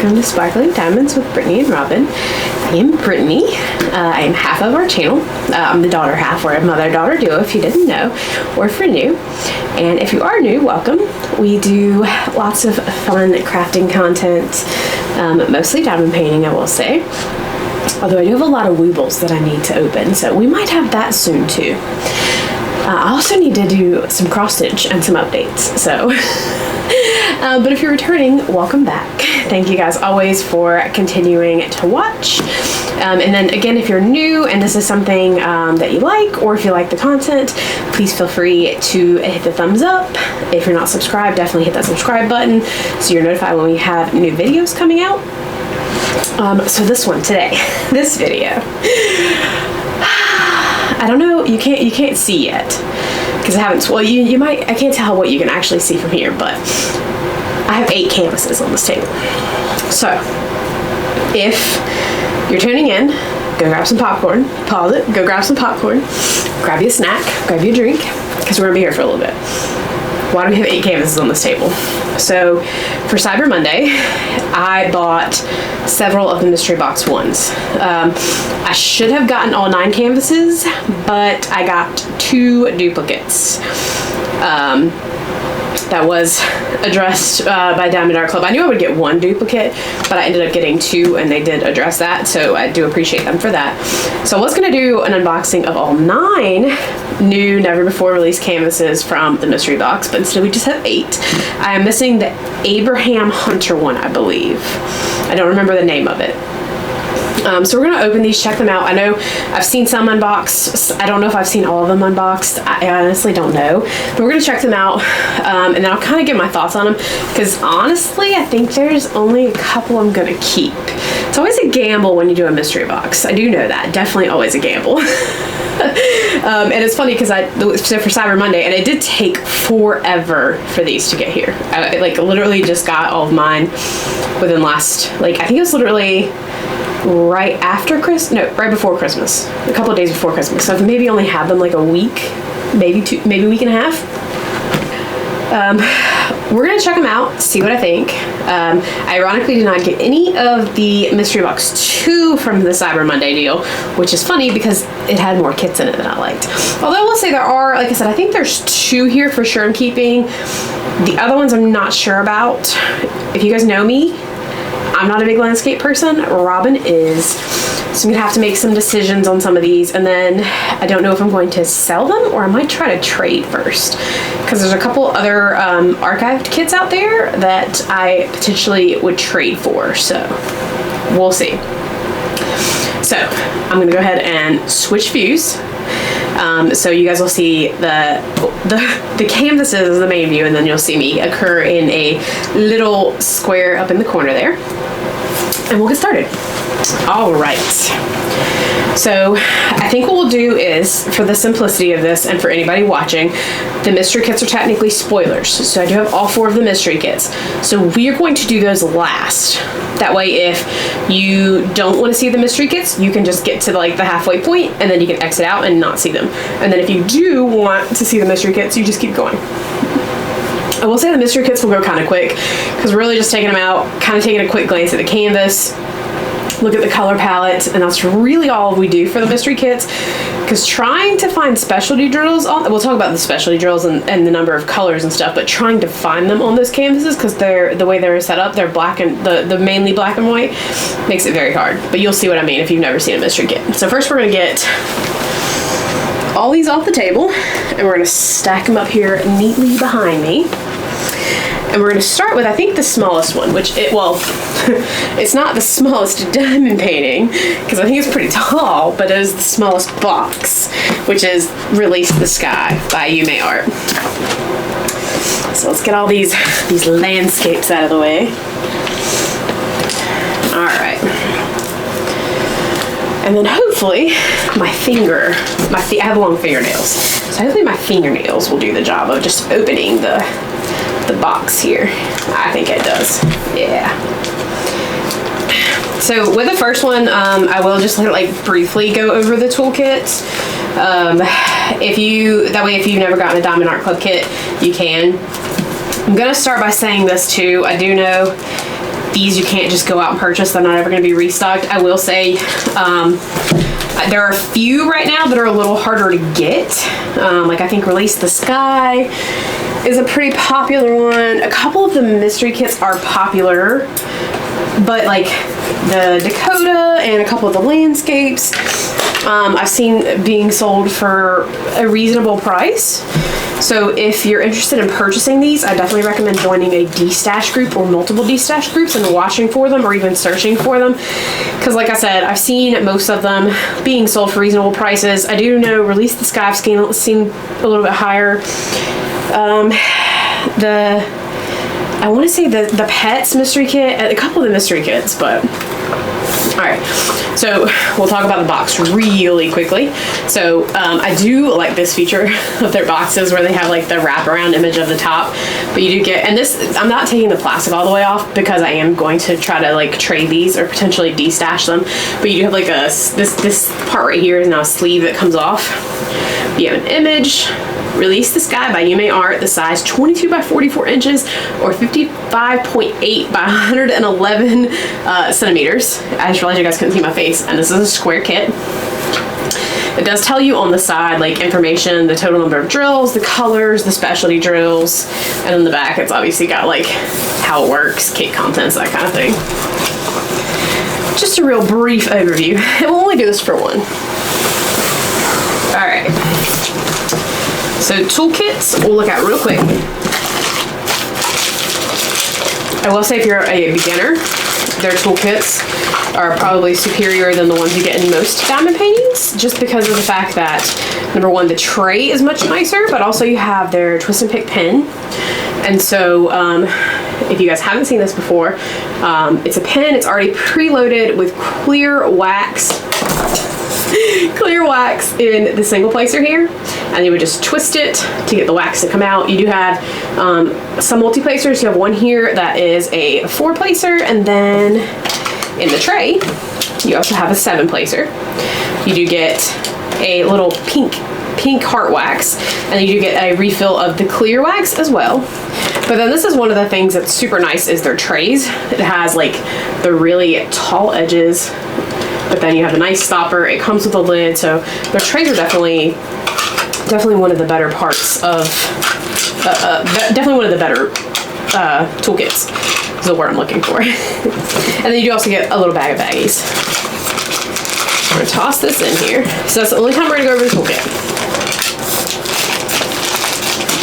welcome to Sparkling Diamonds with Brittany and Robin. I am Brittany. I am half of our channel. I'm the daughter half. We're a mother-daughter duo if you didn't know, or if you're new. And if you are new, welcome. We do lots of fun crafting content, mostly diamond painting, I will say. Although I do have a lot of weebles that I need to open, so we might have that soon too. I also need to do some cross stitch and some updates, so. But if you're returning, welcome back. Thank you guys always for continuing to watch. And then again, if you're new and this is something that you like, or if you like the content, please feel free to hit the thumbs up. If you're not subscribed, definitely hit that subscribe button so you're notified when we have new videos coming out. So this one today, this video, I don't know, you can't see yet because I haven't, well, you might, I can't tell what you can actually see from here, but I have 8 canvases on this table. So if you're tuning in, go grab some popcorn, pause it, go grab some popcorn, grab you a snack, grab you a drink, because we're gonna be here for a little bit. Why do we have 8 canvases on this table? So for Cyber Monday, I bought several of the mystery box ones. I should have gotten all 9 canvases, but I got 2 duplicates. That was addressed by Diamond Art Club. I knew I would get 1 duplicate, but I ended up getting 2, and they did address that, so I do appreciate them for that. So I was going to do an unboxing of all 9 new, never before released canvases from the mystery box, but instead we just have 8. I am missing the Abraham Hunter one, I believe. I don't remember the name of it. So we're going to open these, check them out. I know I've seen some unboxed. I don't know if I've seen all of them unboxed. I honestly don't know. But we're going to check them out, and then I'll kind of get my thoughts on them. Because honestly, I think there's only a couple I'm going to keep. It's always a gamble when you do a mystery box. I do know that. Definitely always a gamble. And it's funny because so for Cyber Monday, and it did take forever for these to get here. I literally just got all of mine within last, I think it was literally right after Christmas, no, right before Christmas, a couple of days before Christmas. So I've maybe only had them like a week, maybe 2, maybe a week and a half. We're gonna check them out, see what I think. I ironically did not get any of the mystery box 2 from the Cyber Monday deal, which is funny because it had more kits in it than I liked. Although I will say there are, like I said, I think there's 2 here for sure I'm keeping. The other ones I'm not sure about. If you guys know me, I'm not a big landscape person. Robin is. So I'm gonna have to make some decisions on some of these, and then I don't know if I'm going to sell them or I might try to trade first, because there's a couple other archived kits out there that I potentially would trade for, so we'll see. So I'm gonna go ahead and switch views. So you guys will see the canvases as the main view, and then you'll see me occur in a little square up in the corner there. And we'll get started. All right. So I think what we'll do is, for the simplicity of this and for anybody watching, the mystery kits are technically spoilers. So I do have all 4 of the mystery kits. So we are going to do those last. That way, if you don't want to see the mystery kits, you can just get to the halfway point and then you can exit out and not see them. And then if you do want to see the mystery kits, you just keep going. I will say the mystery kits will go kind of quick because we're really just taking them out, kind of taking a quick glance at the canvas, look at the color palette, and that's really all we do for the mystery kits. Because trying to find specialty drills on, we'll talk about the specialty drills and the number of colors and stuff, but trying to find them on those canvases, because the way they're set up, they're black and the mainly black and white, makes it very hard. But you'll see what I mean if you've never seen a mystery kit. So first we're gonna get all these off the table, and we're gonna stack them up here neatly behind me. And we're going to start with, I think, the smallest one, which it's not the smallest diamond painting, because I think it's pretty tall, but it is the smallest box, which is Release the Sky by Yuumei Art. So let's get all these landscapes out of the way. All right. And then hopefully I have long fingernails, so hopefully my fingernails will do the job of just opening the box here. I think it does. Yeah. So with the first one, I will just briefly go over the toolkit. If you've never gotten a Diamond Art Club kit, you can. I'm gonna start by saying this too. I do know these you can't just go out and purchase. They're not ever going to be restocked. I will say there are a few right now that are a little harder to get. Like I think Release the Sky is a pretty popular one. A couple of the mystery kits are popular, but like the Dakota and a couple of the landscapes, I've seen being sold for a reasonable price. So if you're interested in purchasing these, I definitely recommend joining a destash group or multiple destash groups and watching for them or even searching for them. Because like I said, I've seen most of them being sold for reasonable prices. I do know Release the Sky I've seen a little bit higher. I want to say the Pets mystery kit, a couple of the mystery kits, but all right. So we'll talk about the box really quickly. So I do like this feature of their boxes where they have like the wraparound image of the top, but you do get, and this, I'm not taking the plastic all the way off because I am going to try to like trade these or potentially destash them, but you do have like this part right here is now a sleeve that comes off. You have an image. Release the Sky by Yuumei Art, the size 22 by 44 inches or 55.8 by 111 centimeters. I just realized you guys couldn't see my face, and this is a square kit. It does tell you on the side like information, the total number of drills, the colors, the specialty drills, and in the back it's obviously got like how it works, kit contents, that kind of thing. Just a real brief overview. And we'll only do this for one. All right. So toolkits, we'll look at real quick. I will say if you're a beginner, their toolkits are probably superior than the ones you get in most diamond paintings, just because of the fact that, number one, the tray is much nicer, but also you have their twist and pick pen. And so if you guys haven't seen this before, it's a pen, it's already preloaded with clear wax in the single placer here, and you would just twist it to get the wax to come out. You do have some multi-placers. You have one here that is a 4-placer, and then in the tray you also have a 7-placer. You do get a little pink heart wax, and you do get a refill of the clear wax as well. But then this is one of the things that's super nice is their trays. It has like the really tall edges, but then you have a nice stopper. It comes with a lid, so their trays are definitely one of the better parts of, definitely one of the better toolkits is the word I'm looking for. And then you do also get a little bag of baggies. I'm gonna toss this in here. So that's the only time we're gonna go over the toolkit.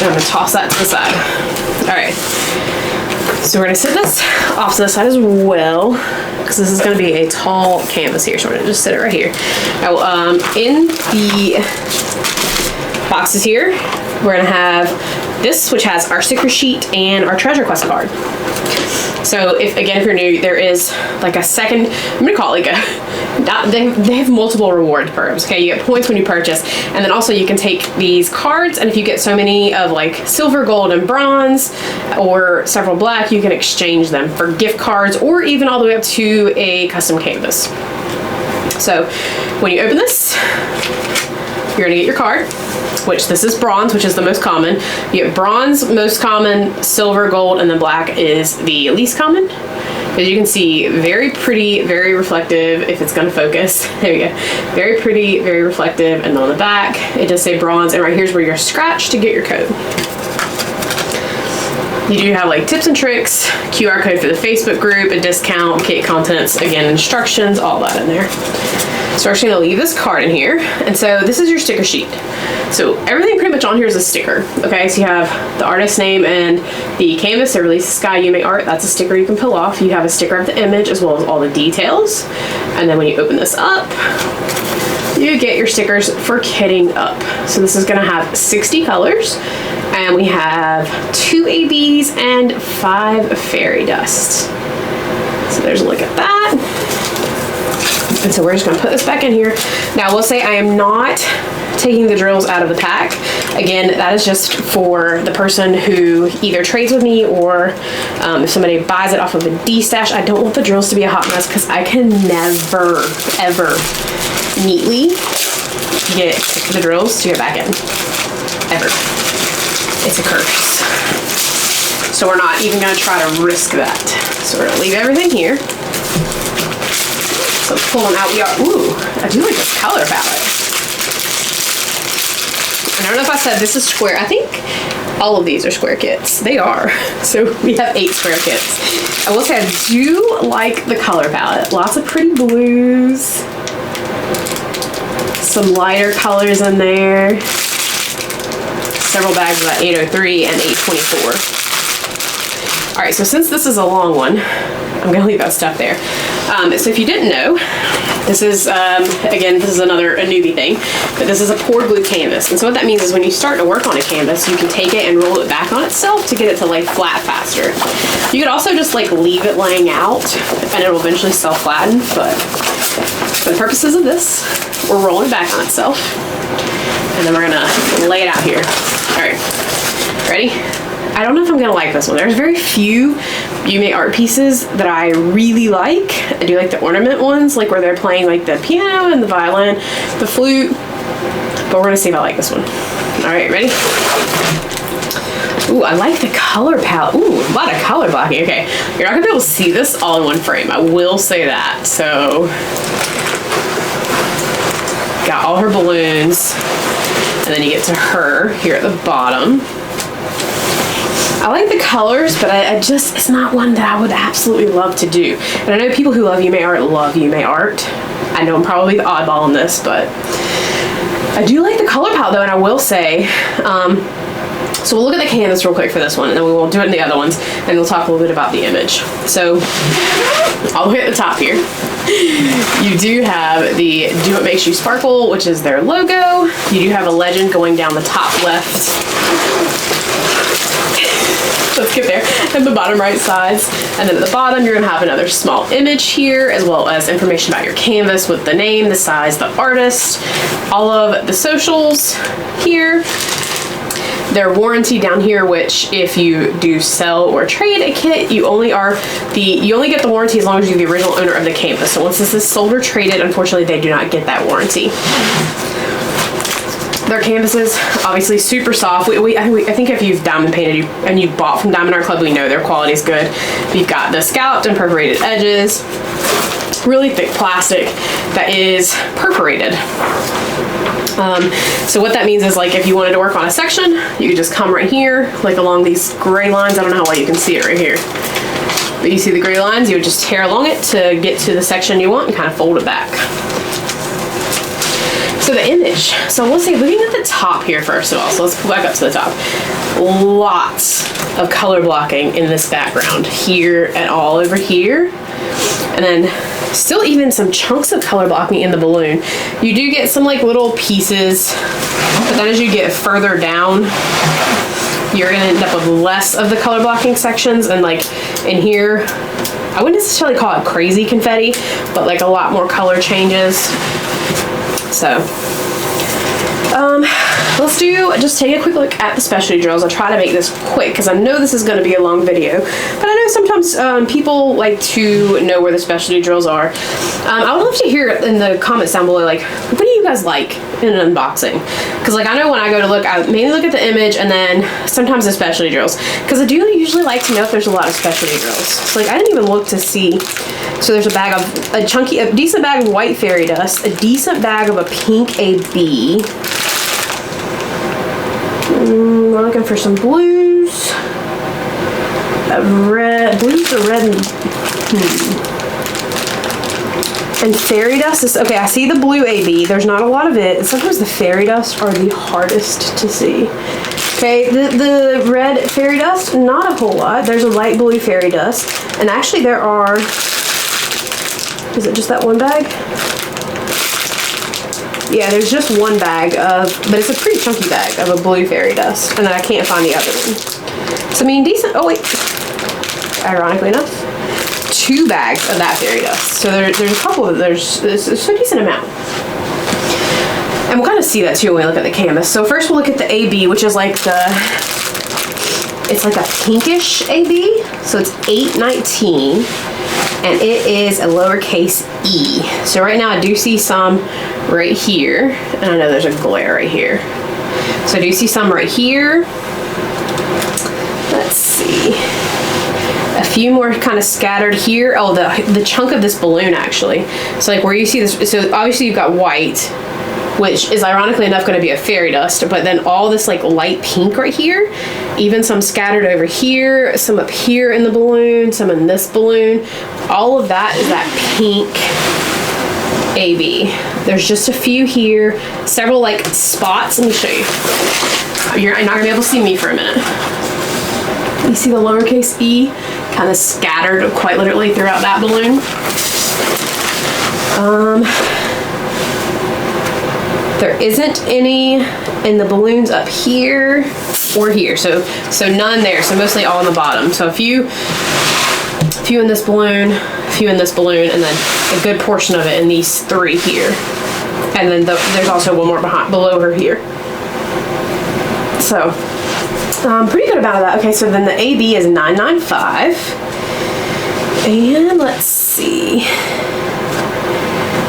And I'm gonna toss that to the side. All right. So we're gonna sit this off to the side as well, because this is gonna be a tall canvas here. So we're gonna just sit it right here. Now, in the boxes here, we're gonna have this, which has our sticker sheet and our treasure quest card. So if you're new, there is like a second, I'm gonna call it like they have multiple reward programs. Okay, you get points when you purchase, and then also you can take these cards, and if you get so many of like silver, gold, and bronze, or several black, you can exchange them for gift cards, or even all the way up to a custom canvas. So when you open this, you're gonna get your card, which this is bronze, which is the most common. You get bronze, most common, silver, gold, and then black is the least common. As you can see, very pretty, very reflective, if it's gonna focus. There we go. Very pretty, very reflective, and on the back, it does say bronze, and right here's where you're scratched to get your code. You do have like tips and tricks, QR code for the Facebook group, a discount, kit contents, again, instructions, all that in there. So we're actually gonna leave this card in here. And so this is your sticker sheet. So everything pretty much on here is a sticker. Okay, so you have the artist's name and the canvas, so Release the Sky, Yuumei Art, that's a sticker you can pull off. You have a sticker of the image as well as all the details. And then when you open this up, you get your stickers for kitting up. So this is gonna have 60 colors, and we have 2 ABs and 5 fairy dusts. So there's a look at that. And so we're just gonna put this back in here. Now I will say I am not taking the drills out of the pack. Again, that is just for the person who either trades with me, or if somebody buys it off of a D-stash. I don't want the drills to be a hot mess because I can never, ever neatly get the drills to get back in. Ever. It's a curse. So we're not even gonna try to risk that. So we're gonna leave everything here. So let's pull them out. Ooh, I do like this color palette. I don't know if I said this is square. I think all of these are square kits. They are. So we have 8 square kits. I will say I do like the color palette. Lots of pretty blues. Some lighter colors in there. Several bags of that 803 and 824. All right, so since this is a long one, I'm gonna leave that stuff there. So if you didn't know, this is, again, this is a newbie thing, but this is a poured glue canvas. And so what that means is when you start to work on a canvas, you can take it and roll it back on itself to get it to lay flat faster. You could also just like leave it laying out and it'll eventually self-flatten, but for the purposes of this, we're rolling it back on itself. And then we're gonna lay it out here. All right, ready? I don't know if I'm gonna like this one. There's very few Yuumei Art pieces that I really like. I do like the ornament ones, like where they're playing like the piano and the violin, the flute, but we're gonna see if I like this one. All right, ready? Ooh, I like the color palette. Ooh, a lot of color blocking. Okay, you're not gonna be able to see this all in one frame. I will say that. So, got all her balloons, and then you get to her here at the bottom. I like the colors, but I just, it's not one that I would absolutely love to do. And I know people who love Yuumei Art love Yuumei Art. I know I'm probably the oddball in this, but I do like the color palette though, and I will say, so we'll look at the canvas real quick for this one, and then we will do it in the other ones, and we'll talk a little bit about the image. So, all the way at the top here, you do have the Do What Makes You Sparkle, which is their logo. You do have a legend going down the top left. Let's get there. And the bottom right sides. And then at the bottom, you're gonna have another small image here, as well as information about your canvas with the name, the size, the artist, all of the socials here. Their warranty down here, which if you do sell or trade a kit, you only get the warranty as long as you're the original owner of the canvas. So once this is sold or traded, unfortunately, they do not get that warranty. Their canvases, obviously super soft. I think if you've diamond painted and you bought from Diamond Art Club, we know their quality is good. We've got the scalloped and perforated edges, really thick plastic that is perforated. So what that means is, like, if you wanted to work on a section, you could just come right here, like along these gray lines. I don't know how well you can see it right here, but you see the gray lines, you would just tear along it to get to the section you want and kind of fold it back. So the image, so we'll say looking at the top here first of all, so let's pull back up to the top. Lots of color blocking in this background here and all over here. And then still even some chunks of color blocking in the balloon. You do get some like little pieces, but then as you get further down, you're gonna end up with less of the color blocking sections, and like in here, I wouldn't necessarily call it crazy confetti, but like a lot more color changes. So, let's just take a quick look at the specialty drills. I'll try to make this quick because I know this is going to be a long video, but I know sometimes people like to know where the specialty drills are. I would love to hear in the comments down below, like, what do you guys like in an unboxing? Because like I know when I go to look, I mainly look at the image and then sometimes the specialty drills, because I do usually like to know if there's a lot of specialty drills. So like I didn't even look to see. So there's a decent bag of white fairy dust, a decent bag of a pink AB. We're looking for some blues. Blues are red and fairy dust is, okay, I see the blue AB. There's not a lot of it. And sometimes the fairy dust are the hardest to see. Okay, the red fairy dust, not a whole lot. There's a light blue fairy dust. And actually there are, is it just that one bag? Yeah, there's just one bag of, but it's a pretty chunky bag of a blue fairy dust. And then I can't find the other one. So I mean, decent, oh wait, ironically enough, 2 bags of that fairy dust. So there's a couple of, there's a decent amount. And we'll kind of see that too when we look at the canvas. So first we'll look at the AB, which is like it's like a pinkish AB. So it's 819. And it is a lowercase e. So right now I do see some right here. And I know there's a glare right here. So I do see some right here. Let's see. few more kind of scattered here. Oh, the chunk of this balloon actually. So like where you see this, so obviously you've got white, which is ironically enough going to be a fairy dust, but then all this like light pink right here, even some scattered over here, some up here in the balloon, some in this balloon. All of that is that pink AB. There's just a few here, several like spots. Let me show you. You're not gonna be able to see me for a minute. You see the lowercase e kind of scattered quite literally throughout that balloon. There isn't any in the balloons up here or here, so none there. So mostly all on the bottom. So a few in this balloon, a few in this balloon, and then a good portion of it in these three here. And then there's also one more below her here. So pretty good about that. Okay, so then the AB is 995, and let's see.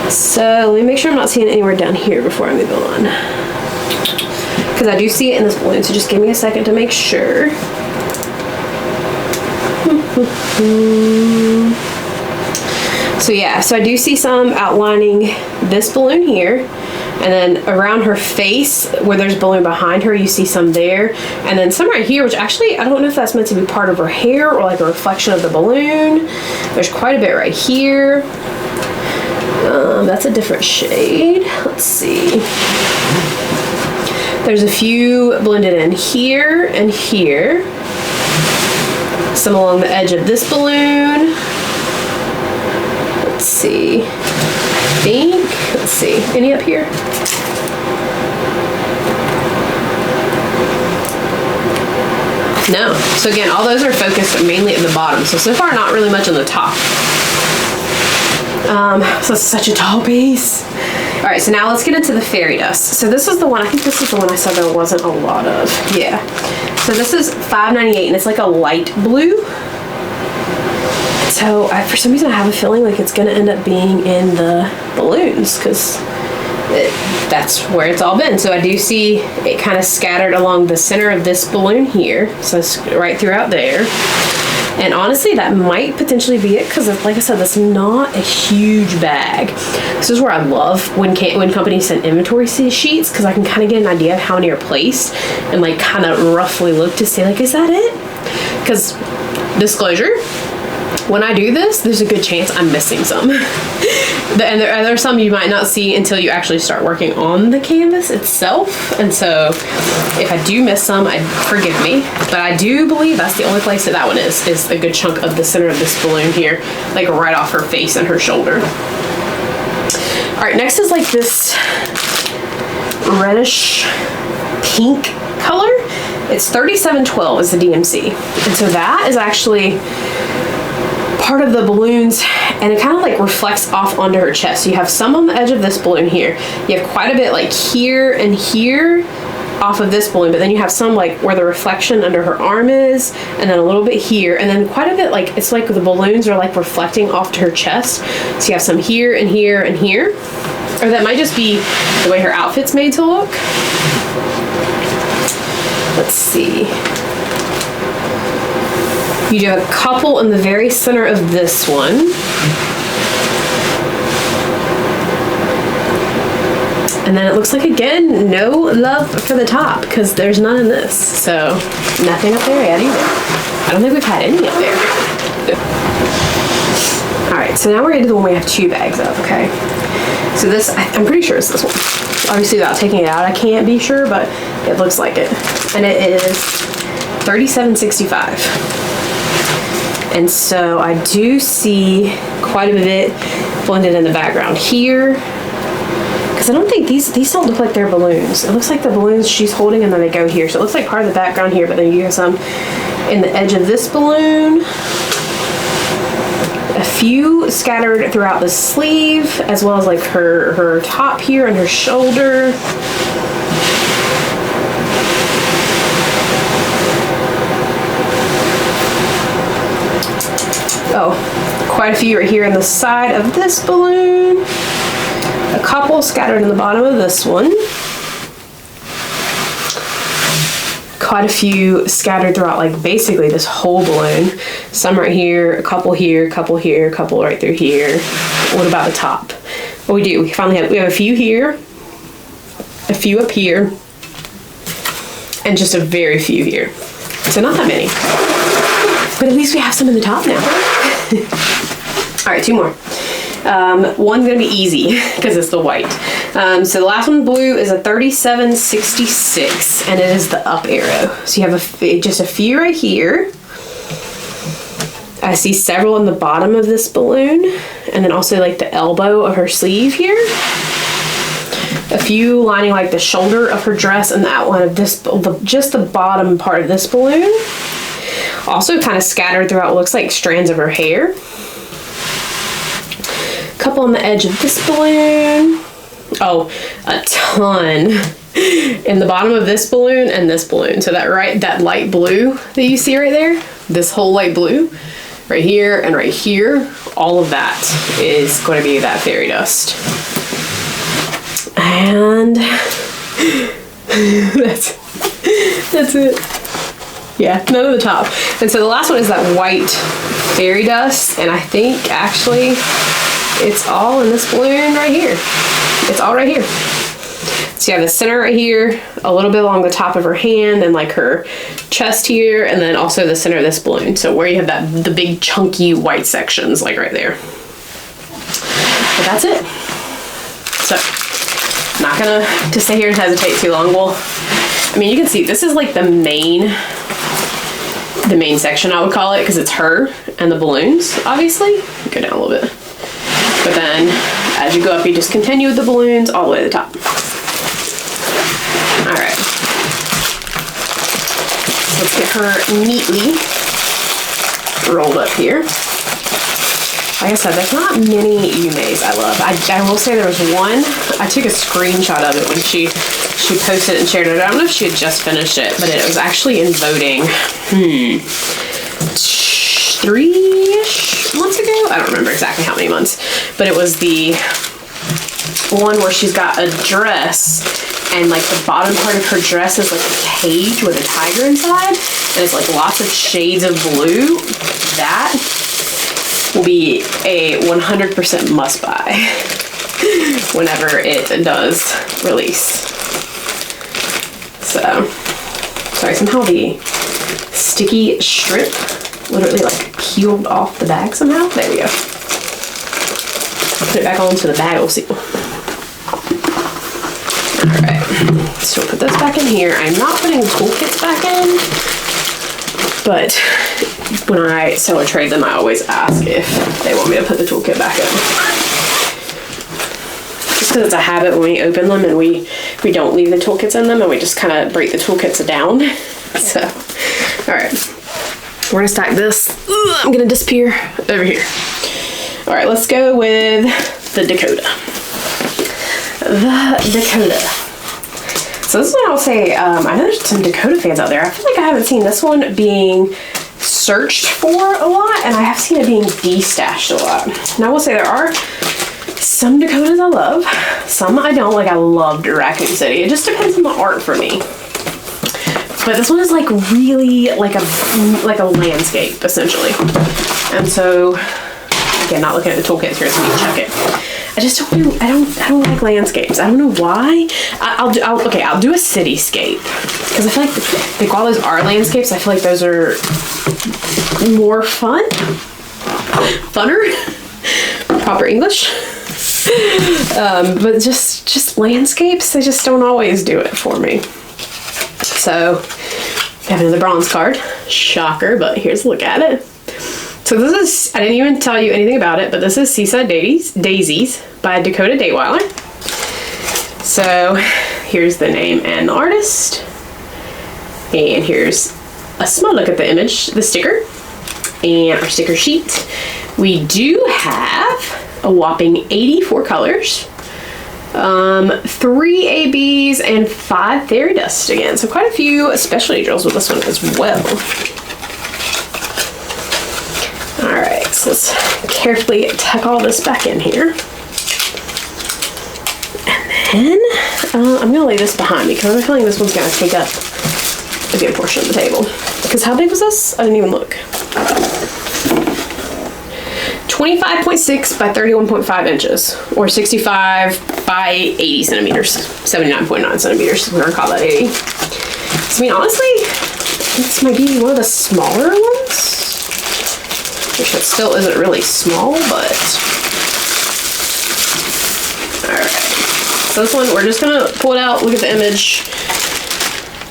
So let me make sure I'm not seeing it anywhere down here before I move on, because I do see it in this balloon. So just give me a second to make sure. So yeah, so I do see some outlining this balloon here, and then around her face where there's a balloon behind her, you see some there, and then some right here, which actually I don't know if that's meant to be part of her hair or like a reflection of the balloon. There's quite a bit right here. That's a different shade. Let's see. There's a few blended in here and here. Some along the edge of this balloon. Let's see. I think, let's see. Any up here? No. So again, all those are focused mainly at the bottom. So far not really much on the top. So it's such a tall piece. All right, so now let's get into the fairy dust. So this is the one, I think this is the one I said there wasn't a lot of. Yeah. So this is $5.98, and it's like a light blue. So for some reason I have a feeling like it's gonna end up being in the balloons, because that's where it's all been. So I do see it kind of scattered along the center of this balloon here. So it's right throughout there. And honestly, that might potentially be it, because like I said, that's not a huge bag. This is where I love when companies send inventory sheets, because I can kind of get an idea of how many are placed and like kind of roughly look to see like, is that it? Because disclosure, when I do this, there's a good chance I'm missing some. And there are some you might not see until you actually start working on the canvas itself. And so if I do miss some, forgive me. But I do believe that's the only place that one is a good chunk of the center of this balloon here, like right off her face and her shoulder. All right, next is like this reddish pink color. It's 3712 is the DMC. And so that is actually part of the balloons, and it kind of like reflects off onto her chest. So you have some on the edge of this balloon here. You have quite a bit like here and here off of this balloon, but then you have some like where the reflection under her arm is, and then a little bit here, and then quite a bit like it's like the balloons are like reflecting off to her chest. So you have some here and here and here, or that might just be the way her outfit's made to look. Let's see. You do a couple in the very center of this one. And then it looks like, again, no love for the top, because there's none in this. So nothing up there yet either. I don't think we've had any up there. All right, so now we're into the one we have two bags of, okay? So this, I'm pretty sure it's this one. Obviously without taking it out, I can't be sure, but it looks like it. And it is $37.65. And so I do see quite a bit blended in the background here, because I don't think these don't look like they're balloons. It looks like the balloons she's holding and then they go here. So it looks like part of the background here, but then you have some in the edge of this balloon. A few scattered throughout the sleeve, as well as like her top here and her shoulder. Oh, quite a few right here in the side of this balloon. A couple scattered in the bottom of this one. quite a fewe scattered throughout like basically this whole balloon. Some right here, a couple here, a couple here, a couple right through here. What about the top? What we do, we have a few here, a few up here, and just a very few here. So not that many. But at least we have some in the top now. All right, 2 more. One's gonna be easy because it's the white. So the last one, blue, is a 3766, and it is the up arrow. So you have just a few right here. I see several in the bottom of this balloon, and then also like the elbow of her sleeve here. A few lining like the shoulder of her dress and the outline of this, just the bottom part of this balloon. Also kind of scattered throughout what looks like strands of her hair. A couple on the edge of this balloon. Oh, a ton in the bottom of this balloon and this balloon. So that light blue that you see right there, this whole light blue, right here and right here, all of that is going to be that fairy dust. And that's it. Yeah, none of the top. And so the last one is that white fairy dust, and I think actually it's all in this balloon right here. It's all right here. So you have the center right here, a little bit along the top of her hand and like her chest here, and then also the center of this balloon. So where you have the big chunky white sections like right there. But that's it. So not gonna to sit here and hesitate too long. Well, I mean, you can see this is like the main section, I would call it, because it's her and the balloons, obviously. Go down a little bit. But then as you go up, you just continue with the balloons all the way to the top. All right. Let's get her neatly rolled up here. Like I said, there's not many Yuumeis I love. I will say there was one. I took a screenshot of it when she posted it and shared it. I don't know if she had just finished it, but it was actually in voting 3-ish months ago. I don't remember exactly how many months, but it was the one where she's got a dress and like the bottom part of her dress is like a cage with a tiger inside, and it's like lots of shades of blue. That will be a 100% must buy whenever it does release. So, sorry, somehow the sticky strip literally like peeled off the bag somehow. There we go. Put it back onto the bag, we'll see. Alright, so we'll put this back in here. I'm not putting the toolkits back in, but when I sell or trade them, I always ask if they want me to put the toolkit back in. Just because it's a habit when we open them and we don't leave the toolkits in them, and we just kind of break the toolkits down. So, all right, we're gonna stack this. I'm gonna disappear over here. All right, let's go with the Dakota. The Dakota. So this one I'll say, I know there's some Dakota fans out there. I feel like I haven't seen this one being searched for a lot, and I have seen it being destashed a lot. Now I will say there are some Dakotas I love, some I don't. Like I loved Raccoon City. It just depends on the art for me. But this one is like really like a landscape essentially. And so again, not looking at the toolkits here, so we can check it. I just don't like landscapes. I don't know why. I'll do a cityscape, because I feel like while those are landscapes, I feel like those are more funner, proper English. But just landscapes, they just don't always do it for me. So I have another bronze card. Shocker, but here's a look at it. So this is, I didn't even tell you anything about it, but this is Seaside Daisies by Dakota Daetwiler. So here's the name and the artist. And here's a small look at the image, the sticker, and our sticker sheet. We do have a whopping 84 colors, 3 ABs, and 5 fairy dust again. So quite a few specialty drills with this one as well. Alright, so let's carefully tuck all this back in here. And then I'm going to lay this behind me because I have a feeling this one's going to take up a good portion of the table. Because how big was this? I didn't even look. 25.6 by 31.5 inches, or 65 by 80 centimeters, 79.9 centimeters. We're gonna call that 80. So, I mean, honestly, this might be one of the smaller ones. Which it still isn't really small, but. Alright. So this one, we're just gonna pull it out, look at the image,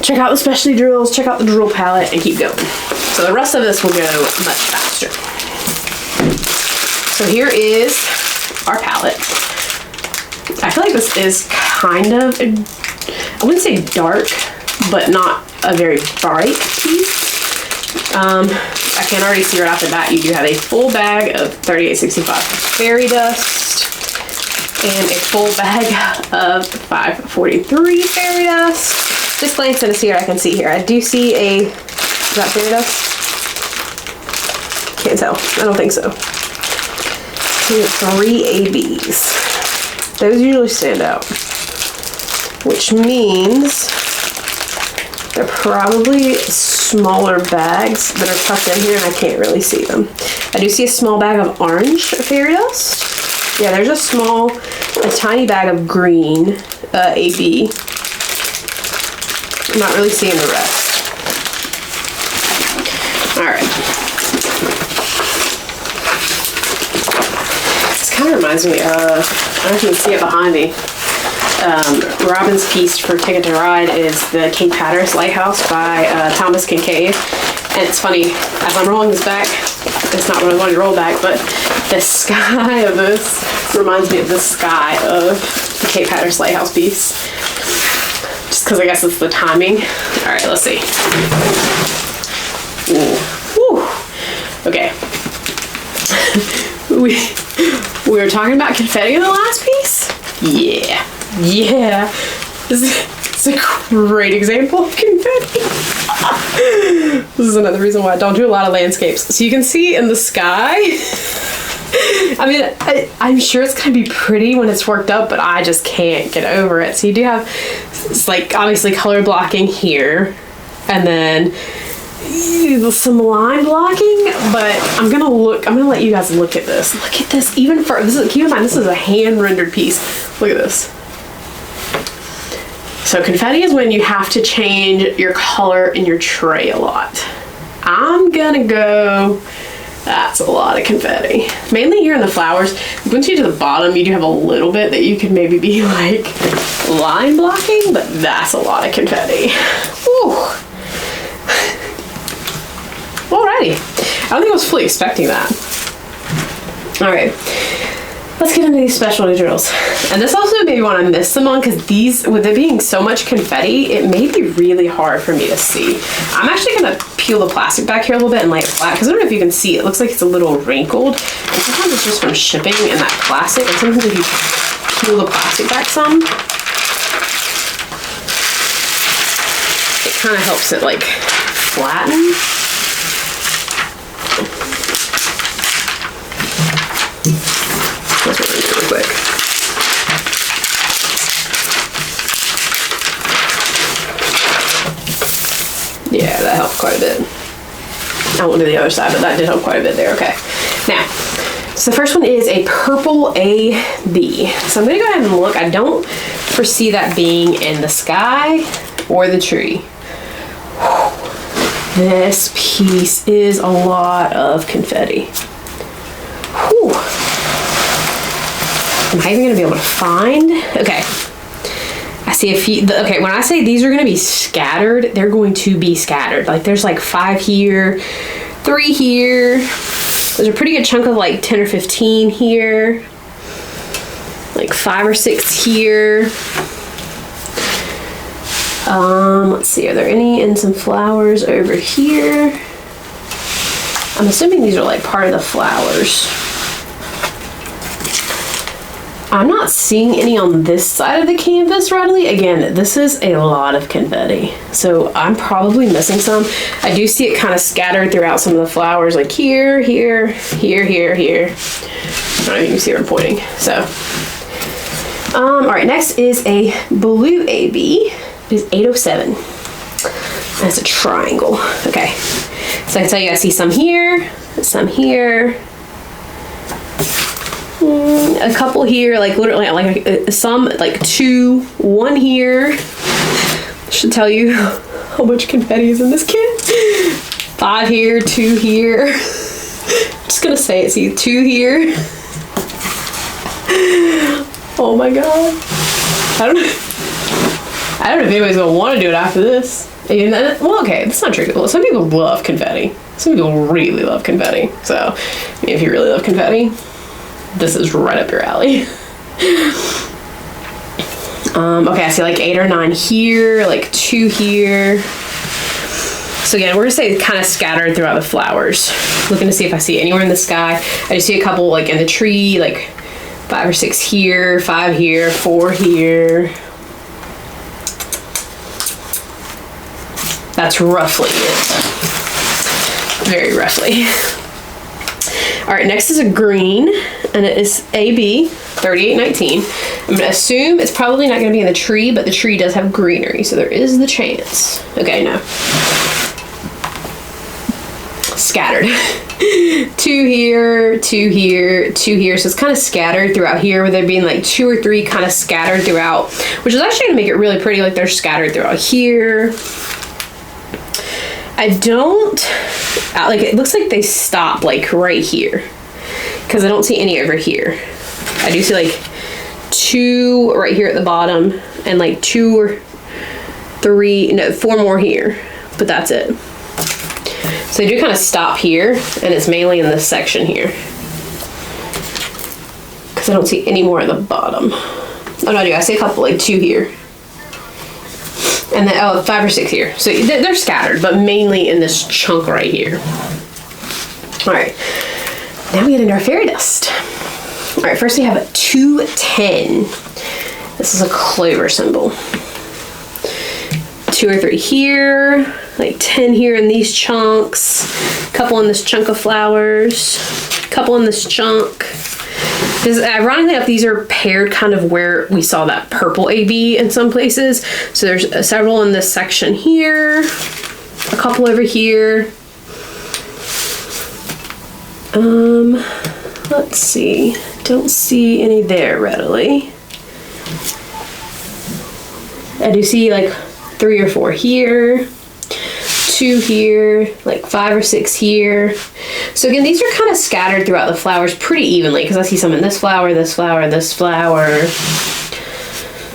check out the specialty drills, check out the drill palette, and keep going. So the rest of this will go much faster. So here is our palette. I feel like this is kind of, I wouldn't say dark, but not a very bright piece. I can already see right off the bat you do have a full bag of 3865 fairy dust and a full bag of 543 fairy dust. Just glancing to see what I can see here. I do see a, is that fairy dust? Can't tell. I don't think so. 3 ABs. Those usually stand out, which means they're probably smaller bags that are tucked in here and I can't really see them. I do see a small bag of orange fairy dust. Yeah, there's a tiny bag of green AB. I'm not really seeing the rest. Alright. This kind of reminds me of, I don't know if you can see it behind me. Robin's piece for Ticket to Ride is the Cape Hatteras Lighthouse by Thomas Kincaid. And it's funny, as I'm rolling this back, it's not really wanting to roll back, but the sky of this reminds me of the sky of the Cape Hatteras Lighthouse piece. Just because I guess it's the timing. Alright, let's see. Ooh. Okay. we were talking about confetti in the last piece? Yeah. Yeah, this is a great example of confetti. This is another reason why I don't do a lot of landscapes. So you can see in the sky, I mean, I'm sure it's gonna be pretty when it's worked up, but I just can't get over it. So you do have, it's like obviously color blocking here, and then some line blocking, but I'm gonna let you guys look at this. Look at this, even for, keep in mind, this is a hand rendered piece. Look at this. So confetti is when you have to change your color in your tray a lot. I'm gonna go, that's a lot of confetti. Mainly here in the flowers. Once you get to the bottom, you do have a little bit that you could maybe be like line blocking, but that's a lot of confetti. Whew. Alrighty. I don't think I was fully expecting that. Alright. Let's get into these specialty drills. And this also made me want to miss them on, because these, with it being so much confetti, it may be really hard for me to see. I'm actually going to peel the plastic back here a little bit and lay it flat, because I don't know if you can see, it looks like it's a little wrinkled. And sometimes it's just from shipping and that plastic, and sometimes if you peel the plastic back some, it kind of helps it like flatten. That's what I'm gonna do real quick. Yeah, that helped quite a bit. I won't do the other side, but that did help quite a bit there. Okay. Now, so the first one is a purple AB. So I'm gonna go ahead and look. I don't foresee that being in the sky or the tree. This piece is a lot of confetti. Whew. Am I even gonna be able to find? Okay. I see a few. Okay, when I say these are gonna be scattered, they're going to be scattered. Like there's like 5 here, 3 here. There's a pretty good chunk of like 10 or 15 here. Like 5 or 6 here. Let's see, are there any in some flowers over here? I'm assuming these are like part of the flowers. I'm not seeing any on this side of the canvas readily. Again, this is a lot of confetti, so I'm probably missing some. I do see it kind of scattered throughout some of the flowers, like here, here, here, here, here. I don't know if you can see where I'm pointing. So, all right, next is a blue AB. It is 807. And it's a triangle. Okay. So I can tell you I see some here, a couple here, like literally like some, like 2, 1 here. Should tell you how much confetti is in this kit. 5 here, 2 here. Just gonna say it, see 2 here. Oh my god. I don't know if anybody's gonna want to do it after this. Well, okay, that's not true. Well, some people love confetti. Some people really love confetti. So, I mean, if you really love confetti, this is right up your alley. Okay, I see like 8 or 9 here, like 2 here. So again, we're gonna say kind of scattered throughout the flowers. Looking to see if I see anywhere in the sky. I just see a couple like in the tree, like 5 or 6 here, 5 here, 4 here. That's roughly it. Very roughly. All right, next is a green, and it is AB 3819. I'm gonna assume it's probably not gonna be in the tree, but the tree does have greenery, so there is the chance. Okay, no. Scattered. 2 here, 2 here, 2 here. So it's kind of scattered throughout here, with there being like 2 or 3 kind of scattered throughout, which is actually gonna make it really pretty. Like they're scattered throughout here. I don't, like it looks like they stop like right here, because I don't see any over here. I do see like 2 right here at the bottom, and like 2 or 3, no, 4 more here, but that's it. So they do kind of stop here, and it's mainly in this section here, because I don't see any more at the bottom. Oh no, I do. I see a couple, like 2 here. And then, 5 or 6 here. So they're scattered, but mainly in this chunk right here. All right, now we get into our fairy dust. All right, first we have a 210. This is a clover symbol. 2 or 3 here, like 10 here in these chunks, couple in this chunk of flowers, couple in this chunk. Ironically enough, these are paired kind of where we saw that purple AB in some places. So there's several in this section here, a couple over here. Let's see. Don't see any there readily. I do see like 3 or 4 here. 2 here, like 5 or 6 here. So again, these are kind of scattered throughout the flowers pretty evenly, because I see some in this flower, this flower, this flower,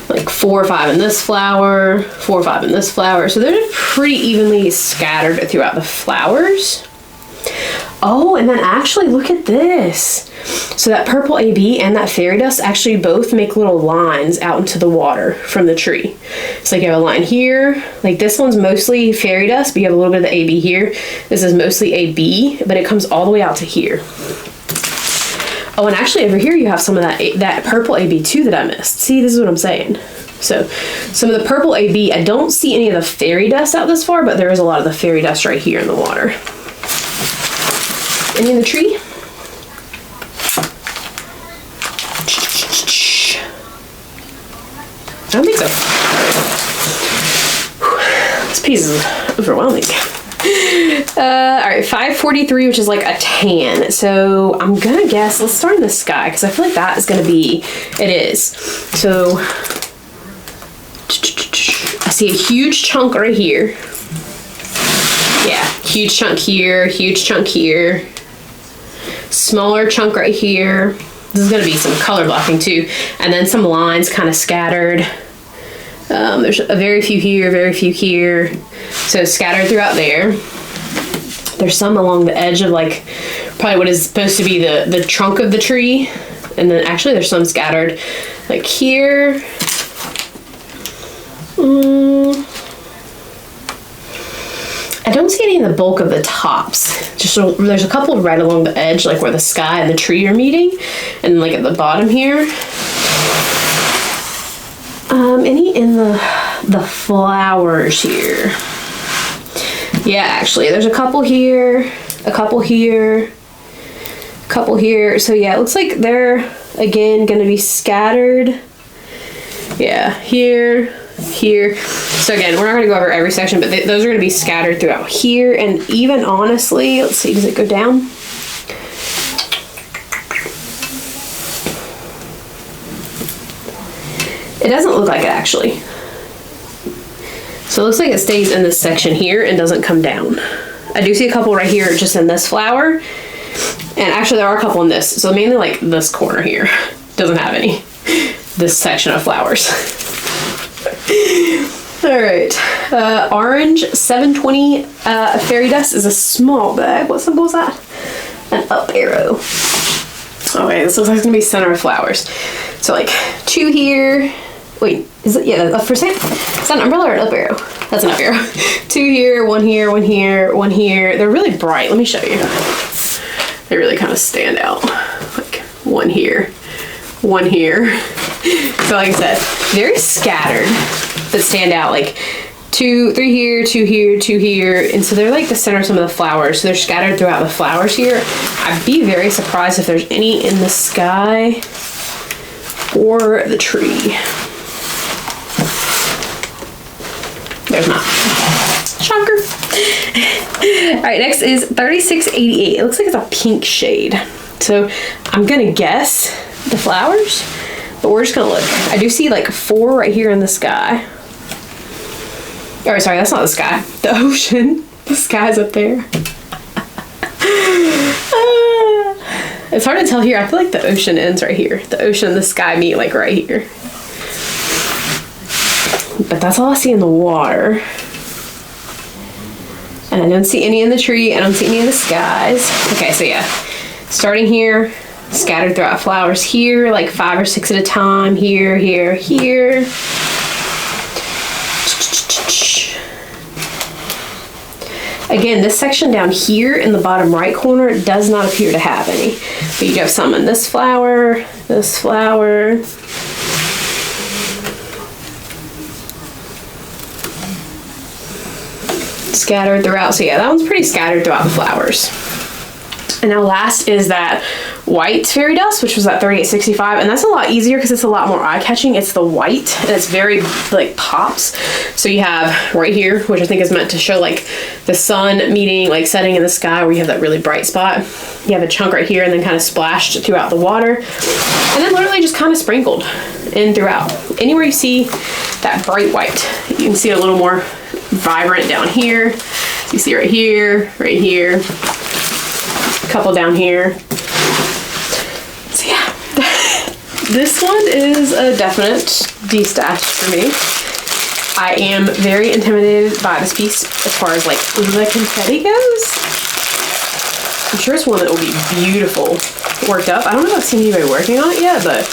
like 4 or 5 in this flower, 4 or 5 in this flower. So they're pretty evenly scattered throughout the flowers. Oh, and then actually look at this. So that purple AB and that fairy dust actually both make little lines out into the water from the tree. So like you have a line here, like this one's mostly fairy dust, but you have a little bit of the AB here. This is mostly AB, but it comes all the way out to here. Oh, and actually over here you have some of that purple AB too that I missed. See, this is what I'm saying. So some of the purple AB, I don't see any of the fairy dust out this far, but there is a lot of the fairy dust right here in the water. Any in the tree? I don't think so. This piece is overwhelming. All right, 543, which is like a tan. So I'm gonna guess, let's start in the sky, because I feel like that is gonna be, it is. So I see a huge chunk right here. Yeah, huge chunk here, huge chunk here. Smaller chunk right here. This is going to be some color blocking too. And then some lines kind of scattered. There's a very few here, very few here. So scattered throughout there. There's some along the edge of like probably what is supposed to be the trunk of the tree. And then actually there's some scattered like here. I don't see any in the bulk of the tops. There's a couple right along the edge, like where the sky and the tree are meeting, and like at the bottom here. Any in the flowers here? Yeah, actually, there's a couple here, a couple here, a couple here. So yeah, it looks like they're again going to be scattered. Yeah, here, here. So again, we're not going to go over every section, but those are going to be scattered throughout here. And even honestly, let's see, does it go down? It doesn't look like it actually. So it looks like it stays in this section here and doesn't come down. I do see a couple right here just in this flower. And actually there are a couple in this. So mainly like this corner here doesn't have any. This section of flowers. All right. Orange 720 fairy dust is a small bag. What symbol is that? An up arrow. Okay, this looks like it's gonna be center of flowers. So like 2 here. Wait, is it? Yeah, for sale. Is that an umbrella or an up arrow? That's an up arrow. 2 here, 1 here, 1 here, 1 here. They're really bright. Let me show you. They really kind of stand out. Like 1 here, 1 here. So like I said, very scattered, but stand out. Like 2, 3 here, 2 here, 2 here. And so they're like the center of some of the flowers. So they're scattered throughout the flowers here. I'd be very surprised if there's any in the sky or the tree. There's not. Shocker. All right, next is 3688. It looks like it's a pink shade. So I'm gonna guess the flowers, but we're just gonna look. I do see like 4 right here in the sky. Oh, sorry, that's not the sky. The ocean. The sky's up there. It's hard to tell here. I feel like the ocean ends right here. The ocean and the sky meet like right here. But that's all I see in the water. And I don't see any in the tree. I don't see any in the skies. Okay, so yeah. Starting here, scattered throughout flowers here, like 5 or 6 at a time. Here, here, here. Again, this section down here in the bottom right corner does not appear to have any. But you have some in this flower, this flower. Scattered throughout. So yeah, that one's pretty scattered throughout the flowers. And now last is that white fairy dust, which was at 3865, and that's a lot easier because it's a lot more eye-catching. It's the white, and it's very like pops. So you have right here, which I think is meant to show like the sun meeting, like setting in the sky, where you have that really bright spot. You have a chunk right here, and then kind of splashed throughout the water, and then literally just kind of sprinkled in throughout. Anywhere you see that bright white, you can see a little more vibrant down here. You see right here, right here. Couple down here. So yeah, this one is a definite de-stash for me. I am very intimidated by this piece as far as like the confetti goes. I'm sure it's one that will be beautiful worked up. I don't know if I've seen anybody working on it yet, but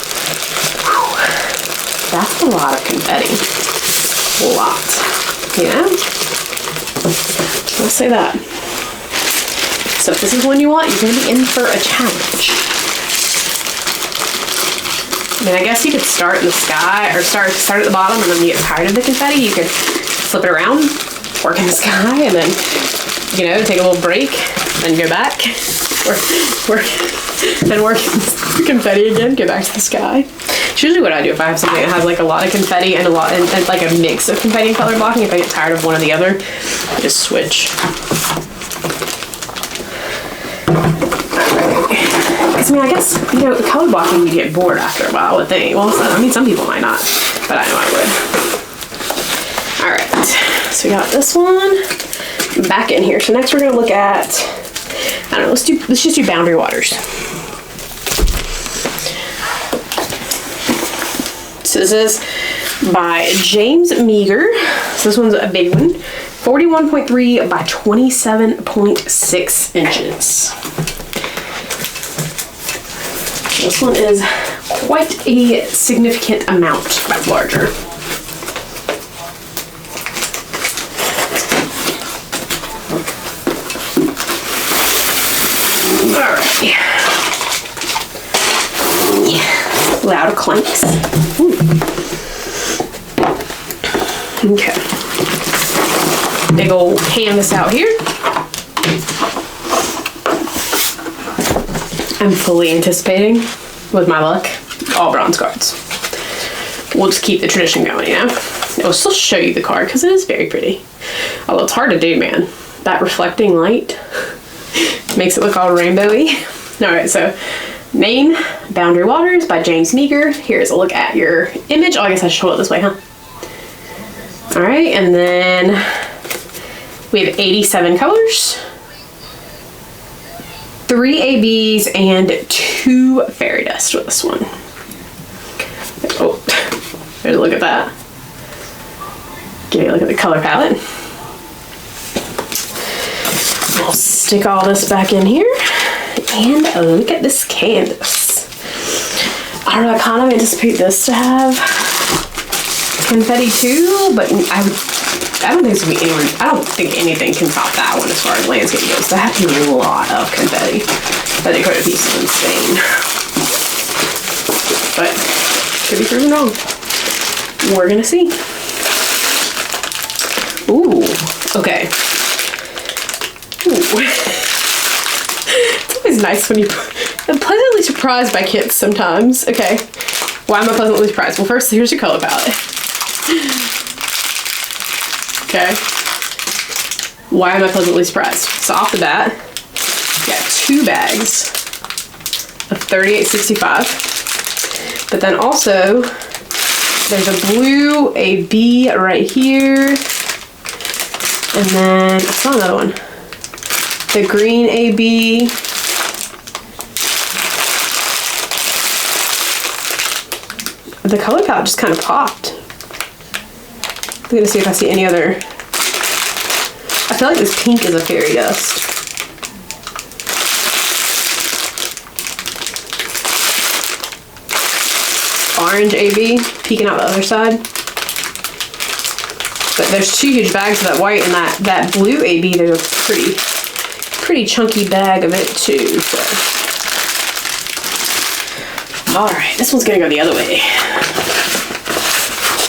whew, that's a lot of confetti. A lot. Yeah? I'll say that. So if this is one you want, you're going to be in for a challenge. I mean, I guess you could start in the sky, or start at the bottom, and then you get tired of the confetti, you could flip it around, work in the sky, and then, you know, take a little break, then go back, work confetti again, go back to the sky. It's usually what I do if I have something that has like a lot of confetti and and like a mix of confetti and color blocking. If I get tired of one or the other, I just switch. I mean, I guess, you know, color blocking, you get bored after a while, I would think. Well, I mean, some people might not, but I know I would. All right, so we got this one back in here. So next we're gonna look at, I don't know, let's just do Boundary Waters. So this is by James Megar. So this one's a big one, 41.3 by 27.6 inches. This one is quite a significant amount larger. Alright. Yeah. Loud clanks. Ooh. Okay. Big old canvas out here. I'm fully anticipating, with my luck, all bronze cards. We'll just keep the tradition going, you know? I'll still show you the card because it is very pretty. Although it's hard to do, man. That reflecting light makes it look all rainbowy. All right, so name, Boundary Waters by James Megar. Here's a look at your image. Oh, I guess I should hold it this way, huh? All right, and then we have 87 colors, 3 ABs, and 2 fairy dust with this one. Oh, there's a look at that. Give you a look at the color palette. I'll stick all this back in here and look at this canvas. I don't know, I kind of anticipate this to have confetti too, but I don't think it's gonna be anyone. I don't think anything can top that one as far as landscape goes. That has to be a lot of confetti. That Dakota piece is insane. But could be proven wrong. We're gonna see. Ooh, okay. Ooh. It's always nice when I'm pleasantly surprised by kits sometimes. Okay, why am I pleasantly surprised? Well, first, here's your color palette. Okay, why am I pleasantly surprised? So off the bat, you got 2 bags of 38.65, but then also there's a blue AB right here, and then I saw another one. The green AB. The color palette just kind of popped. I'm gonna see if I see any other. I feel like this pink is a fairy dust. Orange AB, peeking out the other side. But there's 2 huge bags of that white, and that blue AB, there's a pretty chunky bag of it too. So. All right, this one's gonna go the other way.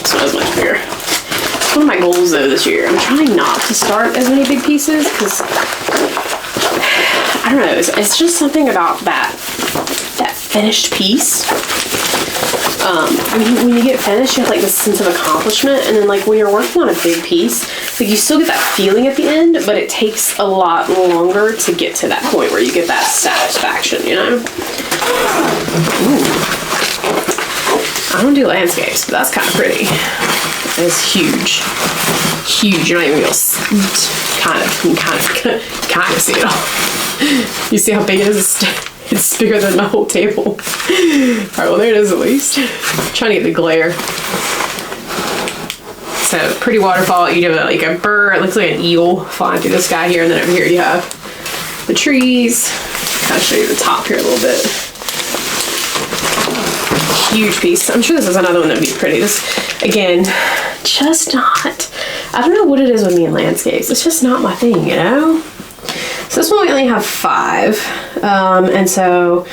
This one is much bigger. It's one of my goals though this year. I'm trying not to start as many big pieces because I don't know. It's just something about that finished piece. When you get finished, you have like this sense of accomplishment, and then like when you're working on a big piece, like you still get that feeling at the end, but it takes a lot longer to get to that point where you get that satisfaction, you know? Ooh. I don't do landscapes, but that's kind of pretty. It's huge. Huge. You're not even gonna kind of see it all. You see how big it is? It's bigger than my whole table. All right, well there it is at least. I'm trying to get the glare. So pretty waterfall. You have like a bird. It looks like an eel flying through the sky here, and then over here you have the trees. Kind of show you the top here a little bit. Huge piece. I'm sure this is another one that'd be pretty. This, again, just not. I don't know what it is with me in landscapes. It's just not my thing, you know. So this one we only have 5, and so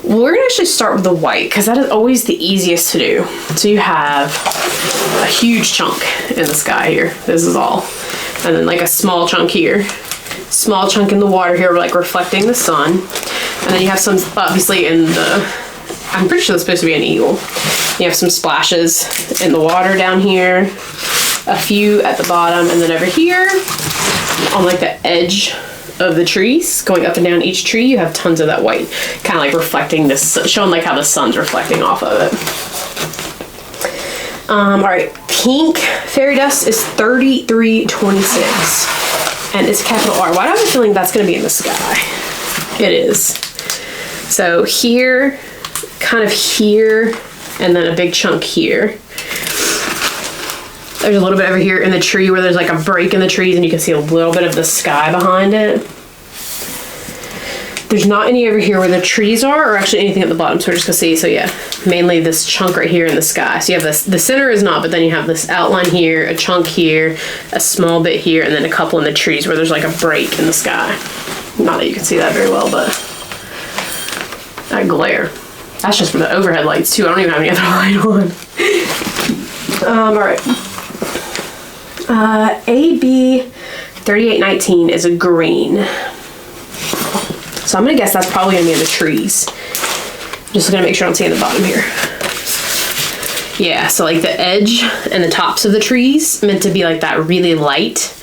we're gonna actually start with the white because that is always the easiest to do. So you have a huge chunk in the sky here. This is all, and then like a small chunk here, small chunk in the water here, like reflecting the sun, and then you have some obviously in the. I'm pretty sure it's supposed to be an eagle. You have some splashes in the water down here, a few at the bottom, and then over here on like the edge of the trees, going up and down each tree, you have tons of that white, kind of like reflecting this, showing like how the sun's reflecting off of it. All right, pink fairy dust is 33.26, and it's capital R. Why do I have a feeling that's going to be in the sky? It is. So here, kind of here, and then a big chunk here. There's a little bit over here in the tree where there's like a break in the trees and you can see a little bit of the sky behind it. There's not any over here where the trees are, or actually anything at the bottom, so we're just gonna see. So yeah, mainly this chunk right here in the sky. So you have this, the center is not, but then you have this outline here, a chunk here, a small bit here, and then a couple in the trees where there's like a break in the sky. Not that you can see that very well, but that glare. That's just from the overhead lights too. I don't even have any other light on. All right. AB 3819 is a green. So I'm gonna guess that's probably gonna be in the trees. Just gonna make sure I don't see in the bottom here. Yeah, so like the edge and the tops of the trees meant to be like that really light,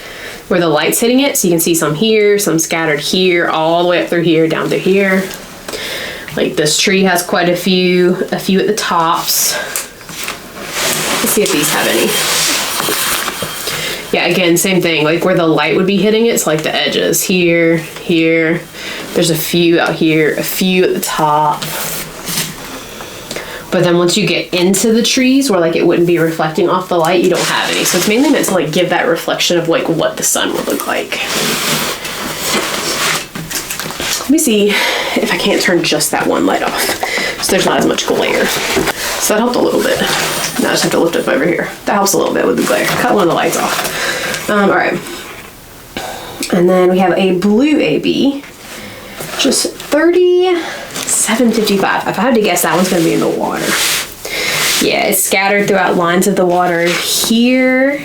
where the light's hitting it. So you can see some here, some scattered here, all the way up through here, down through here. Like this tree has quite a few at the tops. Let's see if these have any. Yeah, again, same thing, like where the light would be hitting it. So like the edges here, here. There's a few out here, a few at the top. But then once you get into the trees where like it wouldn't be reflecting off the light, you don't have any. So it's mainly meant to like give that reflection of like what the sun would look like. Let me see if I can't turn just that one light off, so there's not as much glare. So that helped a little bit. Now I just have to lift up over here. That helps a little bit with the glare. Cut one of the lights off. All right. And then we have a blue AB, just 37.55. If I had to guess, that one's gonna be in the water. Yeah, it's scattered throughout lines of the water here.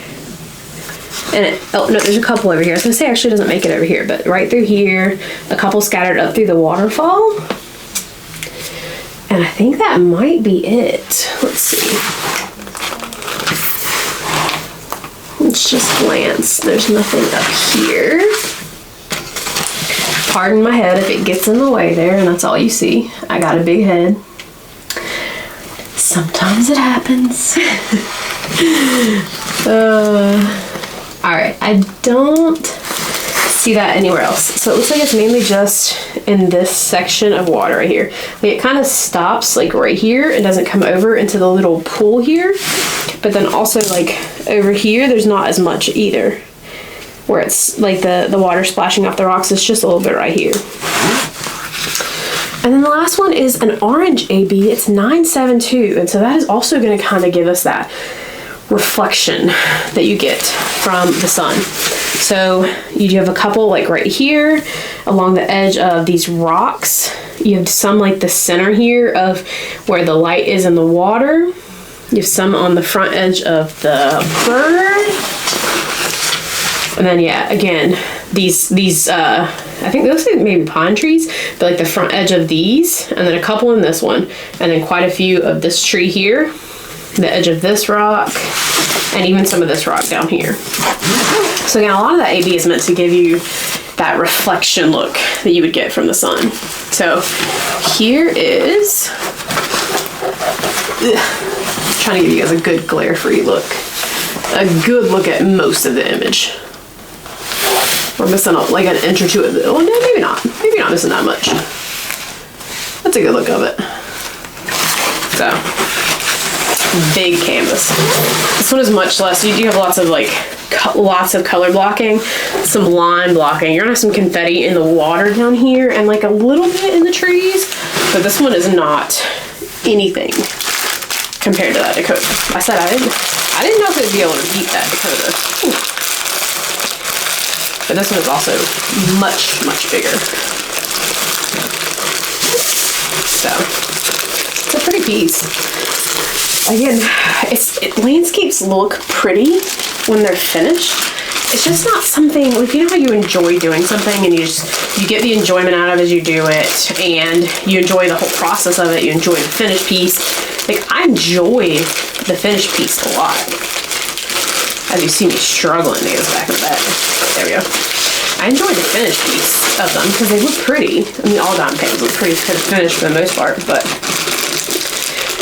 And oh no, there's a couple over here. I was gonna say actually doesn't make it over here, but right through here, a couple scattered up through the waterfall. And I think that might be it. Let's see. Let's just glance. There's nothing up here. Pardon my head if it gets in the way there and that's all you see. I got a big head. Sometimes it happens. Alright, I don't see that anywhere else. So it looks like it's mainly just in this section of water right here. Like it kind of stops like right here and doesn't come over into the little pool here. But then also like over here, there's not as much either. Where it's like the water splashing off the rocks, it's just a little bit right here. And then the last one is an orange AB. It's 972. And so that is also going to kind of give us that reflection that you get from the sun. So you do have a couple like right here along the edge of these rocks. You have some like the center here of where the light is in the water. You have some on the front edge of the bird. And then yeah, again, these I think they look like maybe pine trees, but like the front edge of these, and then a couple in this one, and then quite a few of this tree here, the edge of this rock, and even some of this rock down here. So again, a lot of that AB is meant to give you that reflection look that you would get from the sun. So here is, trying to give you guys a good glare-free look. A good look at most of the image. We're missing like an inch or two of it. Oh no, maybe not. Maybe not missing that much. That's a good look of it. So, big canvas. This one is much less. You do have lots of like, lots of color blocking, some line blocking. You're gonna have some confetti in the water down here and like a little bit in the trees, but this one is not anything compared to that Dakota. I said I didn't know if it would be able to beat that Dakota. Ooh. But this one is also much, much bigger. So, it's a pretty piece. Again, landscapes look pretty when they're finished. It's just not something, like you know how you enjoy doing something and you get the enjoyment out of it as you do it, and you enjoy the whole process of it, you enjoy the finished piece. Like I enjoy the finished piece a lot. As you see me struggling to get this back in the bag. There we go. I enjoy the finished piece of them because they look pretty. I mean, all diamond paintings look pretty finished for the most part, but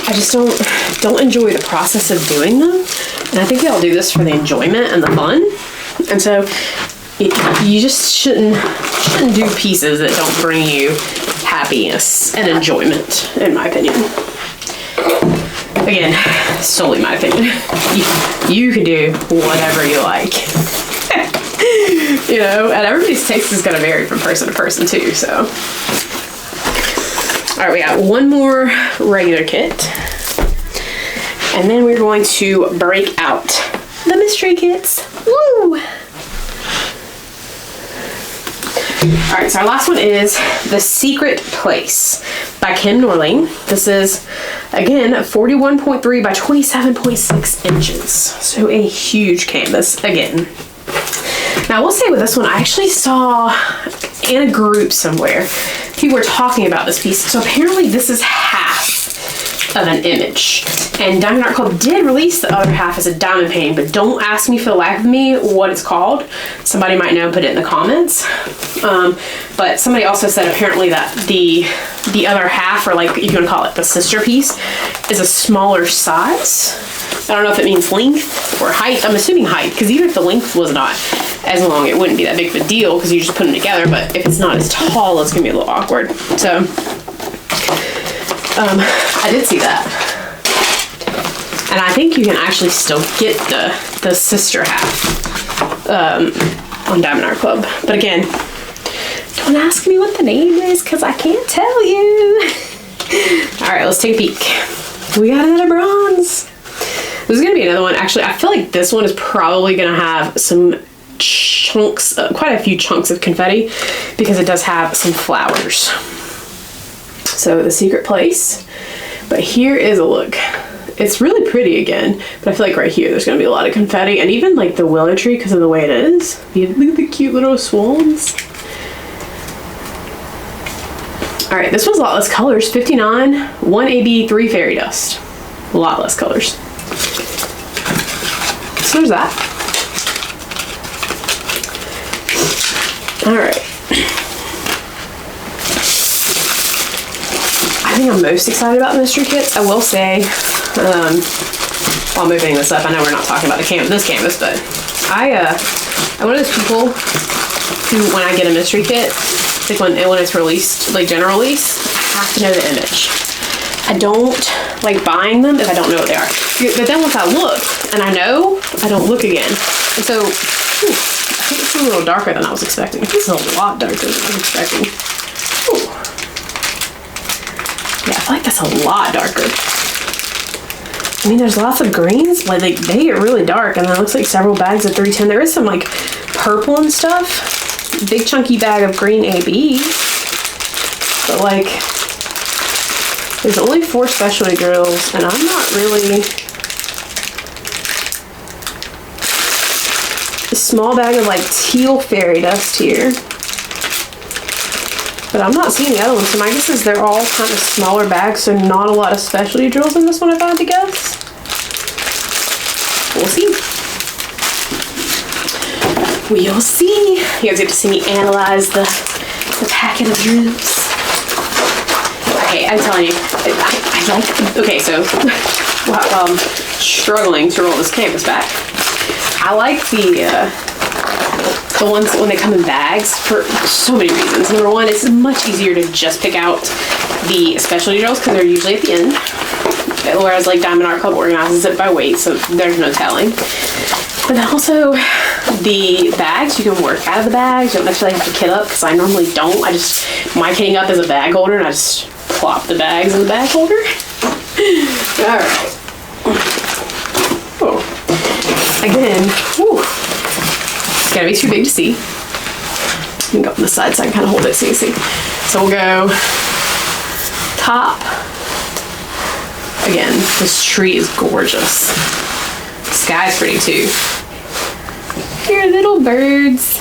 I just don't enjoy the process of doing them. And I think they all do this for the enjoyment and the fun. And so you just shouldn't do pieces that don't bring you happiness and enjoyment, in my opinion. Again, solely my opinion. You can do whatever you like. You know, and everybody's taste is going to vary from person to person too, so. All right, we got one more regular kit. And then we're going to break out the mystery kits. Woo! All right, so our last one is The Secret Place by Norlein. This is, again, 41.3 by 27.6 inches. So a huge canvas, again. Now, I will say with this one, I actually saw in a group somewhere, people were talking about this piece. So apparently this is half of an image. And Diamond Art Club did release the other half as a diamond painting, but don't ask me for the life of me what it's called. Somebody might know, put it in the comments. But somebody also said apparently that the other half, or like if you want to call it the sister piece, is a smaller size. I don't know if it means length or height. I'm assuming height, because even if the length was not as long, it wouldn't be that big of a deal because you just put them together. But if it's not as tall, it's gonna be a little awkward. So I did see that, and I think you can actually still get the sister half on Diamond Art Club. But again, don't ask me what the name is because I can't tell you. All right, let's take a peek. We got another bronze. This is gonna be another one. Actually, I feel like this one is probably gonna have some chunks, quite a few chunks of confetti, because it does have some flowers. So the secret place. But here is a look. It's really pretty again, but I feel like right here there's gonna be a lot of confetti, and even like the willow tree because of the way it is. Look at the cute little swans. All right, this one's a lot less colors. 59, 1 AB, 3 fairy dust. A lot less colors. So there's that. All right. I think I'm most excited about the mystery kits. I will say, while I'm opening this up, I know we're not talking about this canvas, but I'm one of those people who, when I get a mystery kit, like when it's released, like general release, I have to know the image. I don't like buying them if I don't know what they are. But then once I look and I know, I don't look again. And so, I think it's a little darker than I was expecting. This is a lot darker than I was expecting. Ooh. Yeah, I feel like that's a lot darker. I mean, there's lots of greens, but they get really dark, and then it looks like several bags of 310. There is some like purple and stuff. Big chunky bag of green AB. But like, there's only 4 specialty drills, and I'm not really... A small bag of like teal fairy dust here. But I'm not seeing the other ones, so my guess is they're all kind of smaller bags, so not a lot of specialty drills in this one if I had to guess. We'll see. We'll see. You guys get to see me analyze the packet of drills. Okay, I'm telling you, I like, okay, so while I'm struggling to roll this canvas back, I like the ones when they come in bags for so many reasons. Number one, it's much easier to just pick out the specialty drills because they're usually at the end. Whereas like Diamond Art Club organizes it by weight, so there's no telling. But then also the bags, you can work out of the bags. You don't necessarily have to kit up because I normally don't. My kitting up is a bag holder and I just plop the bags in the bag holder. All right. Oh. Again, whew. It's gotta be too big to see. You can go on the side so I can kind of hold it so you see. So we'll go top. Again, this tree is gorgeous. The sky's pretty too. Here, little birds.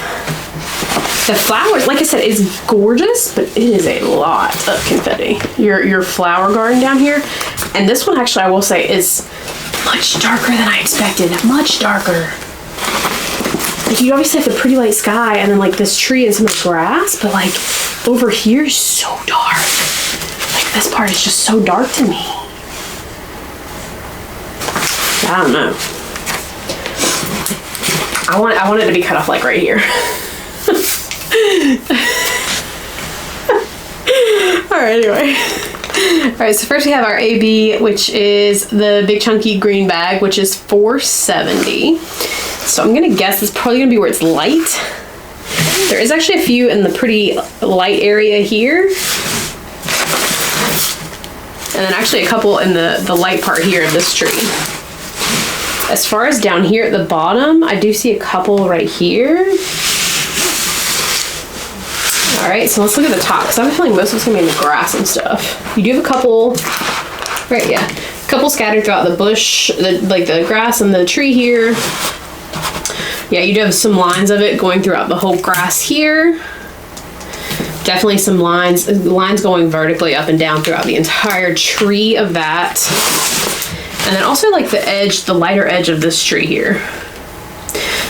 The flowers, like I said, is gorgeous, but it is a lot of confetti. Your flower garden down here, and this one actually, I will say, is much darker than I expected. Much darker. Like you obviously have the pretty light sky, and then like this tree and some of the grass, but like over here is so dark. Like this part is just so dark to me. I don't know. I want it to be cut off like right here. Alright, anyway. Alright, so first we have our AB, which is the big chunky green bag, which is $4.70. So I'm gonna guess it's probably gonna be where it's light. There is actually a few in the pretty light area here. And then actually a couple in the light part here of this tree. As far as down here at the bottom, I do see a couple right here. All right, so let's look at the top, because I'm feeling most of it's gonna be in the grass and stuff. You do have a couple, right, yeah. A couple scattered throughout the bush, the grass and the tree here. Yeah, you do have some lines of it going throughout the whole grass here. Definitely some lines going vertically up and down throughout the entire tree of that. And then also like the edge, the lighter edge of this tree here.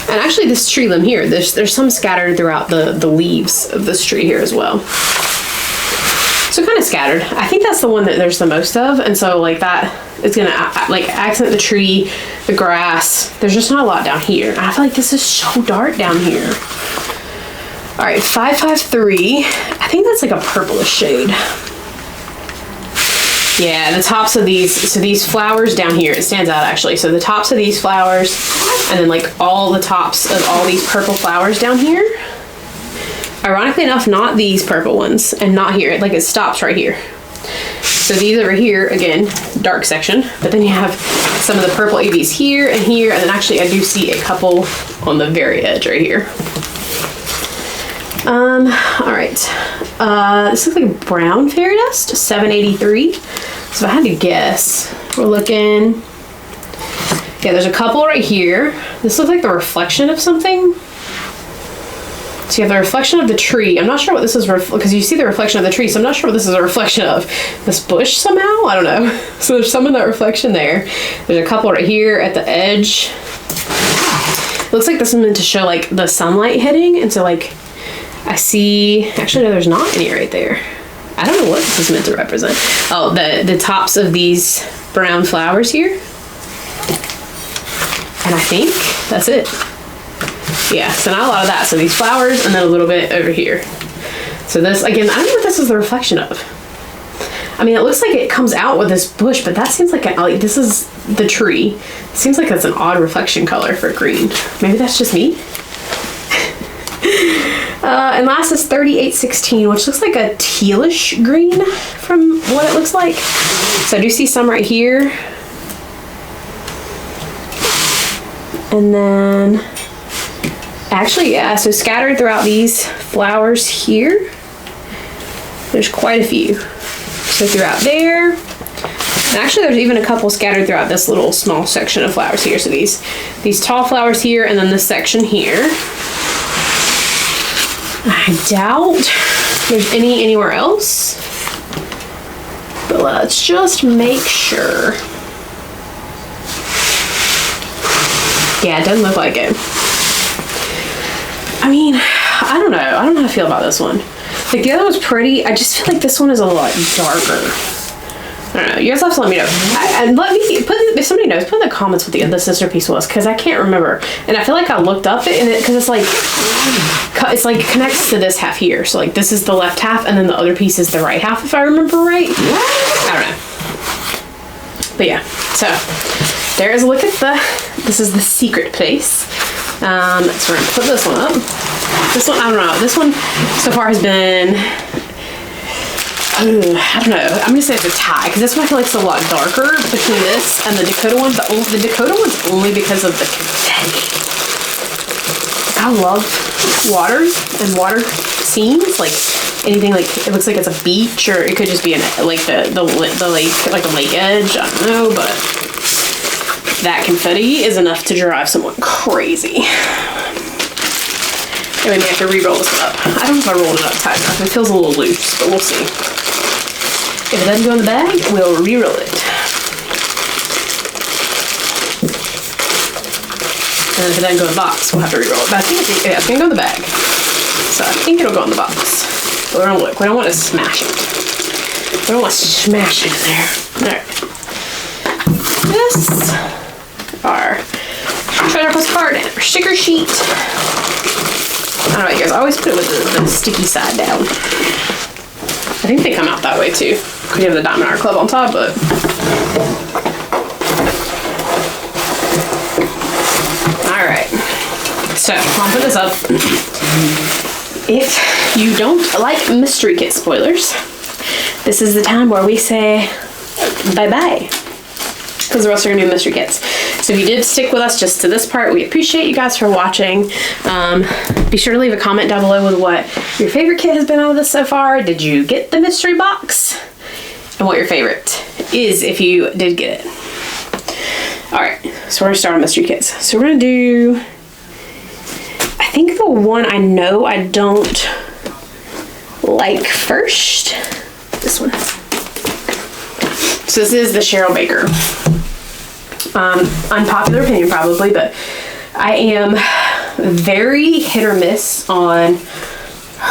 And actually this tree limb here, there's some scattered throughout the leaves of this tree here as well. So kind of scattered. I think that's the one that there's the most of. And so like that is gonna like accent the tree, the grass. There's just not a lot down here. I feel like this is so dark down here. All right, 553. I think that's like a purplish shade. Yeah, the tops of these, so these flowers down here, it stands out actually. So the tops of these flowers, and then like all the tops of all these purple flowers down here. Ironically enough, not these purple ones, and not here, like it stops right here. So these over here, again, dark section, but then you have some of the purple ABs here, and then actually I do see a couple on the very edge right here. All right, this looks like brown fairy dust, 783. So if I had to guess, we're looking, yeah, there's a couple right here. This looks like the reflection of something. So you have the reflection of the tree. I'm not sure what this is, because you see the reflection of the tree, so I'm not sure what this is a reflection of. This bush somehow? I don't know. So there's some of that reflection there. There's a couple right here at the edge. It looks like this is meant to show like the sunlight hitting, and so like, I see, actually no, there's not any right there. I don't know what this is meant to represent. Oh, the tops of these brown flowers here. And I think that's it. Yeah, so not a lot of that. So these flowers and then a little bit over here. So this, again, I don't know what this is the reflection of. I mean, it looks like it comes out with this bush, but that seems like, this is the tree. It seems like that's an odd reflection color for green. Maybe that's just me. And last is 3816, which looks like a tealish green from what it looks like. So I do see some right here. And then, actually, yeah, so scattered throughout these flowers here, there's quite a few. So throughout there, and actually there's even a couple scattered throughout this little small section of flowers here. So these tall flowers here, and then this section here. I doubt there's anywhere else, but let's just make sure. Yeah, it doesn't look like it. I mean, I don't know. I don't know how I feel about this one. Like the other one's pretty. I just feel like this one is a lot darker. I don't know. You guys have to let me know. And let me if somebody knows, put in the comments what the sister piece was, because I can't remember. And I feel like I looked up it, and because it's like connects to this half here. So like this is the left half, and then the other piece is the right half, if I remember right. I don't know. But yeah. So there is a look at this is the secret place. So we're gonna put this one up. This one, I don't know. This one so far has been, I don't know. I'm gonna say it's a tie, because this one I feel like it's a lot darker between this and the Dakota one. The Dakota one's only because of the confetti. I love water and water scenes, like anything like it looks like it's a beach, or it could just be like the lake, like a lake edge. I don't know, but that confetti is enough to drive someone crazy. And we may have to re-roll this one up. I don't know if I rolled it up tight enough. It feels a little loose, but we'll see. If it doesn't go in the bag, we'll re-roll it. And if it doesn't go in the box, we'll have to re-roll it. But I think it's gonna go in the bag. So I think it'll go in the box. But we're gonna look. We don't want to smash it. We don't want to smash it in there. Alright. This, our treasure postcard and our sticker sheet. I don't know, you guys, I always put it with the sticky side down. I think they come out that way too, because you have the Diamond Art Club on top, but. Alright, so I'll put this up. If you don't like mystery kit spoilers, this is the time where we say bye-bye, because the rest are going to be mystery kits. So if you did stick with us just to this part, we appreciate you guys for watching. Be sure to leave a comment down below with what your favorite kit has been out of this so far. Did you get the mystery box? And what your favorite is if you did get it. Alright, so we're going to start on mystery kits. So we're going to do, I think the one I know I don't like first. This one. So this is the Cheryl Baker. Unpopular opinion probably, but I am very hit or miss on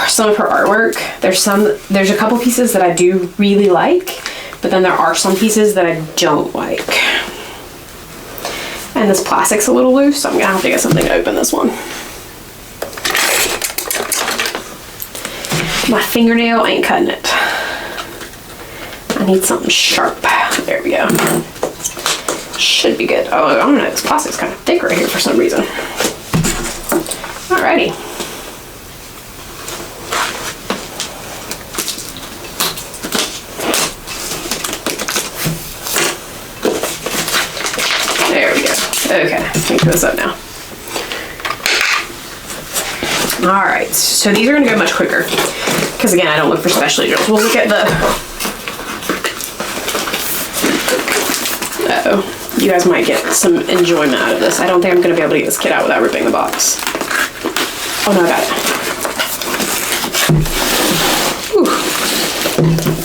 some of her artwork. There's a couple pieces that I do really like, but then there are some pieces that I don't like. And this plastic's a little loose, so I'm gonna have to get something to open this one. My fingernail ain't cutting it. I need something sharp. There we go. Should be good. Oh, I don't know, this plastic's kind of thick right here for some reason. Alrighty. There we go. Okay, I can put this up now. Alright, so these are going to go much quicker. Because again, I don't look for specialty drills. We'll look at the... Uh-oh. You guys might get some enjoyment out of this. I don't think I'm going to be able to get this kit out without ripping the box. Oh no, I got it. Ooh.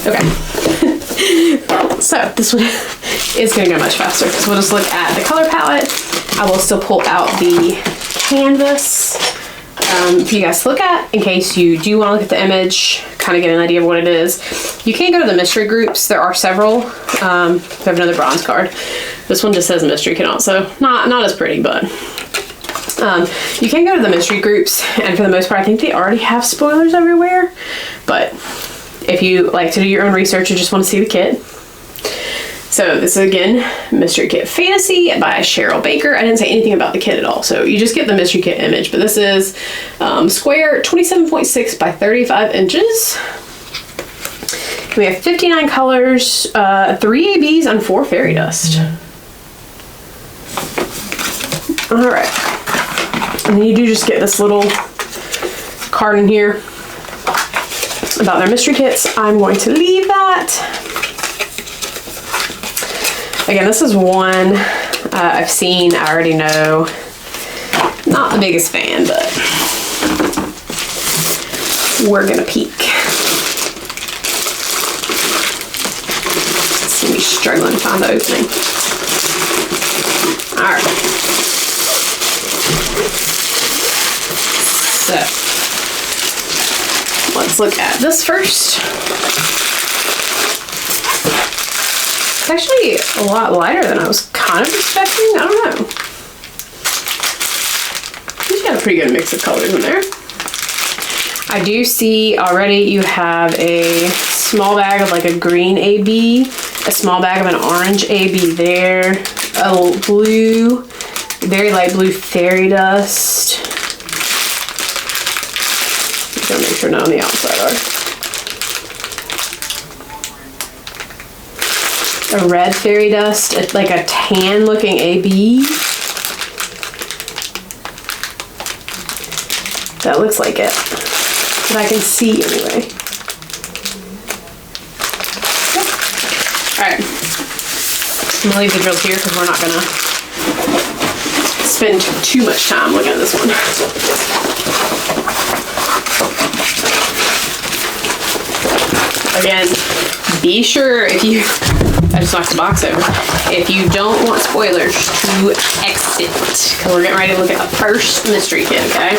Okay. So this one is going to go much faster because we'll just look at the color palette. I will still pull out the canvas for you guys to look at in case you do want to look at the image, kind of get an idea of what it is. You can go to the mystery groups. There are several. We have another bronze card. This one just says mystery kit also. Not as pretty, but you can go to the mystery groups, and for the most part I think they already have spoilers everywhere, but if you like to do your own research and just want to see the kit. So this is again Mystery Kit Fantasy by Cheryl Baker. I didn't say anything about the kit at all, so you just get the mystery kit image, but this is square 27.6 by 35 inches. We have 59 colors, 3 ABs, and 4 fairy dust. All right, and then you do just get this little card in here about their mystery kits. I'm going to leave that. Again, this is one I've seen, I already know. Not the biggest fan, but we're gonna peek. It's gonna be struggling to find the opening. All right. So, let's look at this first. It's actually a lot lighter than I was kind of expecting. I don't know. She's got a pretty good mix of colors in there. I do see already you have a small bag of like a green AB, a small bag of an orange AB there, a blue, very light blue fairy dust. I'm gonna make sure none on the outside are. A red fairy dust, like a tan looking AB. That looks like it, that I can see anyway. Yep. All right, I'm gonna leave the drills here because we're not gonna spend too much time looking at this one. Again, be sure if you, I just knocked the box over, if you don't want spoilers, to exit, because we're getting ready to look at the first mystery kit, okay?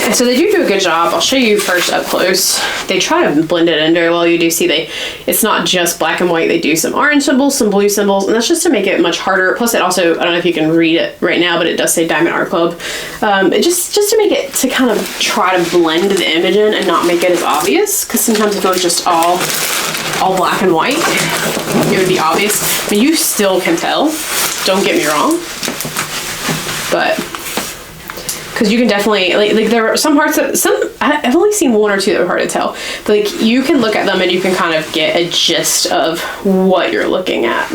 And so they do a good job. I'll show you first up close. They try to blend it in very well. You do see it's not just black and white. They do some orange symbols, some blue symbols, and that's just to make it much harder. Plus it also, I don't know if you can read it right now, but it does say Diamond Art Club. Just to make it, to kind of try to blend the image in and not make it as obvious, because sometimes if it was just all black and white, it would be obvious. I mean, you still can tell, don't get me wrong, but because you can definitely, like there are some parts that, I've only seen one or two that are hard to tell. But like, you can look at them and you can kind of get a gist of what you're looking at.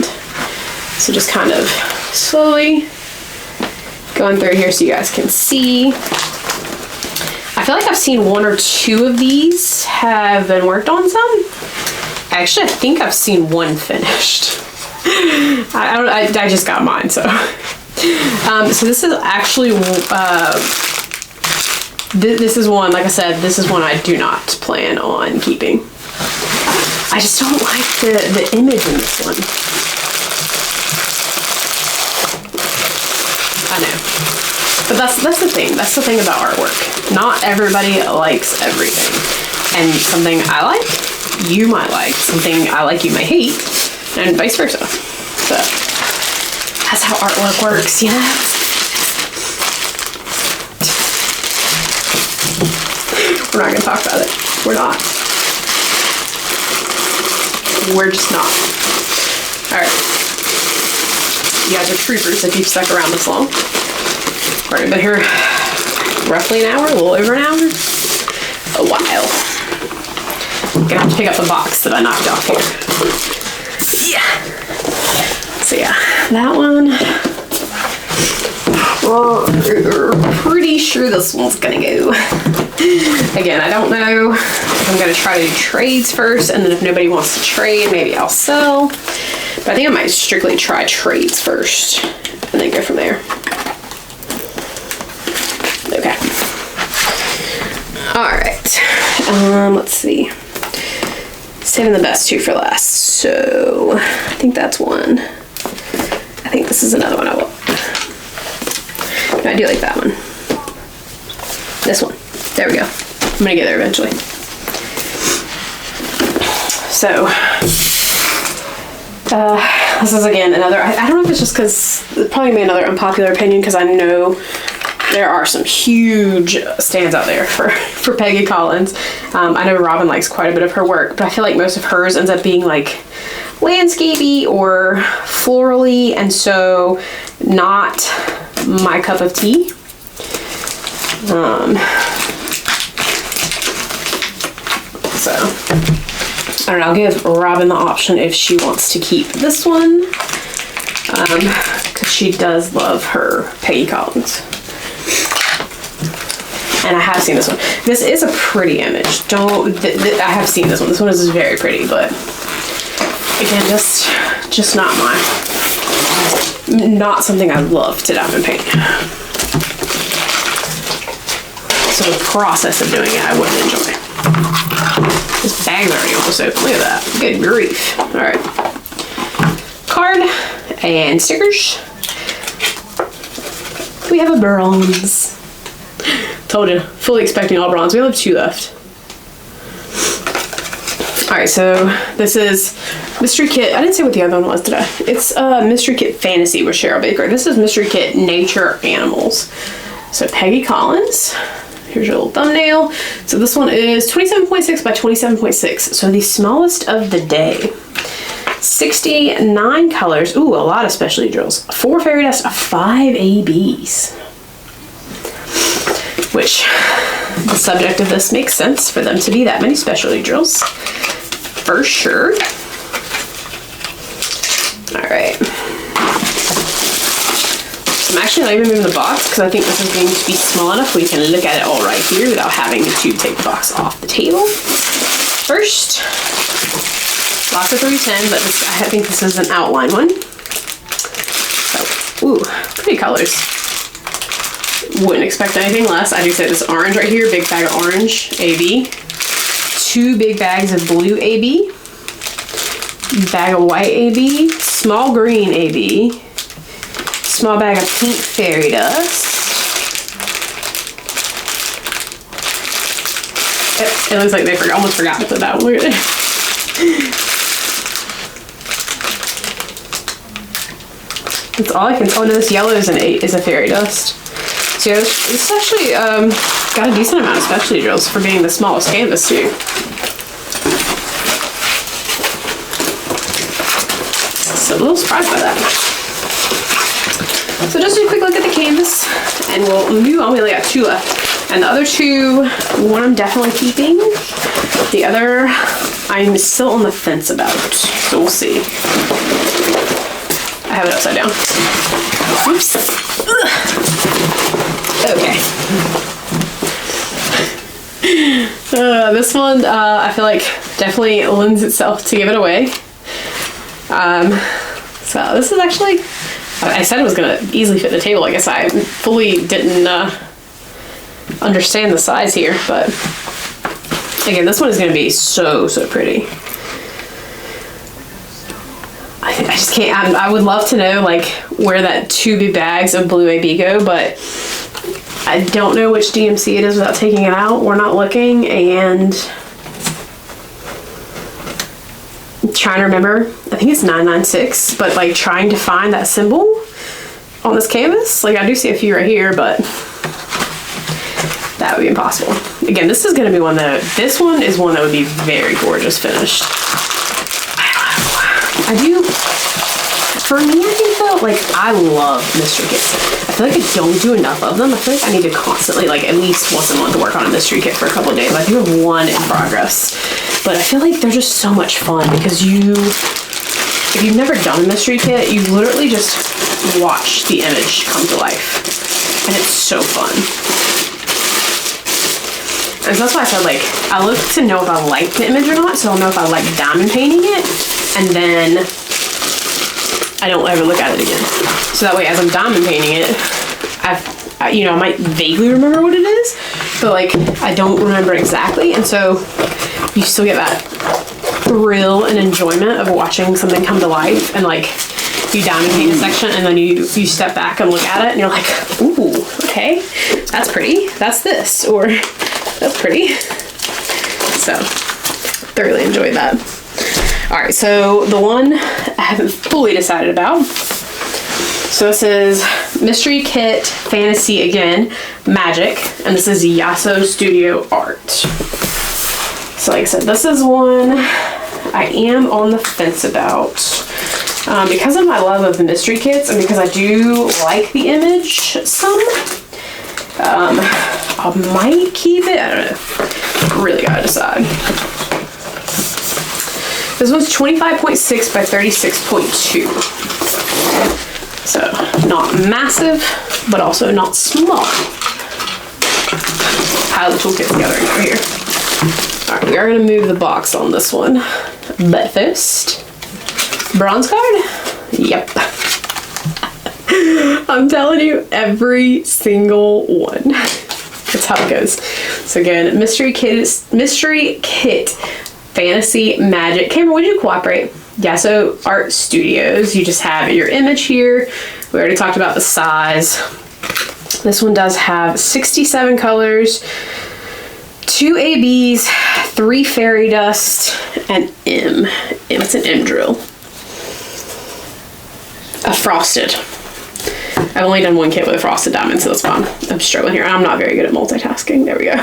So just kind of slowly going through here so you guys can see. I feel like I've seen one or two of these have been worked on some. Actually, I think I've seen one finished. I just got mine, so. So this is actually This is one, like I said, this is one I do not plan on keeping. I just don't like the image in this one. I know. But that's the thing. That's the thing about artwork. Not everybody likes everything. And something I like, you might like. Something I like, you may hate. And vice versa. So, that's how artwork works, you know? We're not gonna talk about it. We're not. We're just not. Alright. You guys are troopers if you've stuck around this long. Alright, been here roughly an hour, a little over an hour. A while. I'm gonna have to pick up the box that I knocked off here. Yeah. So yeah, that one. Well, pretty sure this one's gonna go. Again, I don't know if I'm gonna try to do trades first, and then if nobody wants to trade, maybe I'll sell. But I think I might strictly try trades first, and then go from there. Okay. All right. Let's see. Saving the best two for last. So I think that's one. I think this is another one I want. I do like that one. This one. There we go. I'm gonna get there eventually. So, this is again another, I don't know if it's just because, it's probably gonna be another unpopular opinion because I know there are some huge stands out there for Peggy Collins. I know Robin likes quite a bit of her work, but I feel like most of hers ends up being like landscapey or florally, and so not my cup of tea. So, I don't know, I'll give Robin the option if she wants to keep this one, because she does love her Peggy Collins. And I have seen this one. This is a pretty image. I have seen this one. This one is very pretty, but again, just not not something I love to diamond paint. So the process of doing it, I wouldn't enjoy. This bag's already almost open. Look at that. Good grief. All right. Card and stickers. We have a bronze. Told you, fully expecting all bronze. We only have 2 left. All right, so this is Mystery Kit. I didn't say what the other one was, did I? It's Mystery Kit Fantasy with Cheryl Baker. This is Mystery Kit Nature Animals. So Peggy Collins. Here's your little thumbnail. So this one is 27.6 by 27.6. So the smallest of the day. 69 colors. Ooh, a lot of specialty drills. 4 fairy dust, 5 ABs. Which, the subject of this makes sense for them to be that many specialty drills. For sure. Alright. I'm actually not even moving the box because I think this is going to be small enough we can look at it all right here without having to take the box off the table. First, lots of 310, but I think this is an outline one. So, ooh, pretty colors. Wouldn't expect anything less. I do say this orange right here, big bag of orange, AB. 2 big bags of blue AB. Bag of white AB. Small green AB. Small bag of pink fairy dust. It looks like they almost forgot to put that one. Look at it. That's all I can. Oh no, this yellow is a fairy dust. So yeah, this actually got a decent amount of specialty drills for being the smallest canvas too. So a little surprised by that. So just a quick look at the canvas, and we'll move on. We only got 2 left, and the other 2, one I'm definitely keeping. The other, I'm still on the fence about. So we'll see. I have it upside down. Oops. Ugh. Okay. This one, I feel like definitely lends itself to give it away. So this is actually, I said it was gonna easily fit the table. I guess I fully didn't understand the size here, but again, this one is going to be so pretty. I just can't. I would love to know like where that 2 big bags of blue AB go, but I don't know which DMC it is without taking it out. We're not looking, and I'm trying to remember. I think it's 996, but like trying to find that symbol on this canvas. Like I do see a few right here, but that would be impossible. Again, this is going to be one that, this one is one that would be very gorgeous finished. I do, for me, I think though, like I love mystery kits. I feel like I don't do enough of them. I feel like I need to constantly, like at least once a month, work on a mystery kit for a couple of days. I do have one in progress, but I feel like they're just so much fun because if you've never done a mystery kit, you literally just watch the image come to life, and it's so fun. And so that's why I said, like, I look to know if I like the image or not, so I'll know if I like diamond painting it, and then I don't ever look at it again. So that way, as I'm diamond painting it, I might vaguely remember what it is, but like, I don't remember exactly, and so you still get that thrill and enjoyment of watching something come to life, and like, you diamond paint a section, and then you step back and look at it, and you're like, ooh, okay, that's pretty, that's this, or that's pretty. So, thoroughly enjoyed that. All right, so the one I haven't fully decided about. So this is Mystery Kit Fantasy again, Magic, and this is Yasu Studio Art. So like I said, this is one I am on the fence about. Because of my love of the mystery kits, and because I do like the image some, I might keep it. I don't know. Really gotta decide. This one's 25.6 by 36.2. So not massive, but also not small. Pile the toolkit together over here. All right, we are gonna move the box on this one, but first, bronze card. Yep. I'm telling you, every single one. That's how it goes. So again, Mystery Kit Fantasy Magic. Cameron, would you cooperate? Yasu Art Studios. You just have your image here. We already talked about the size. This one does have 67 colors, 2 ABs, 3 fairy dust, and M. It's an M drill. A frosted. I've only done one kit with a frosted diamond, so that's fine. I'm struggling here. I'm not very good at multitasking. There we go.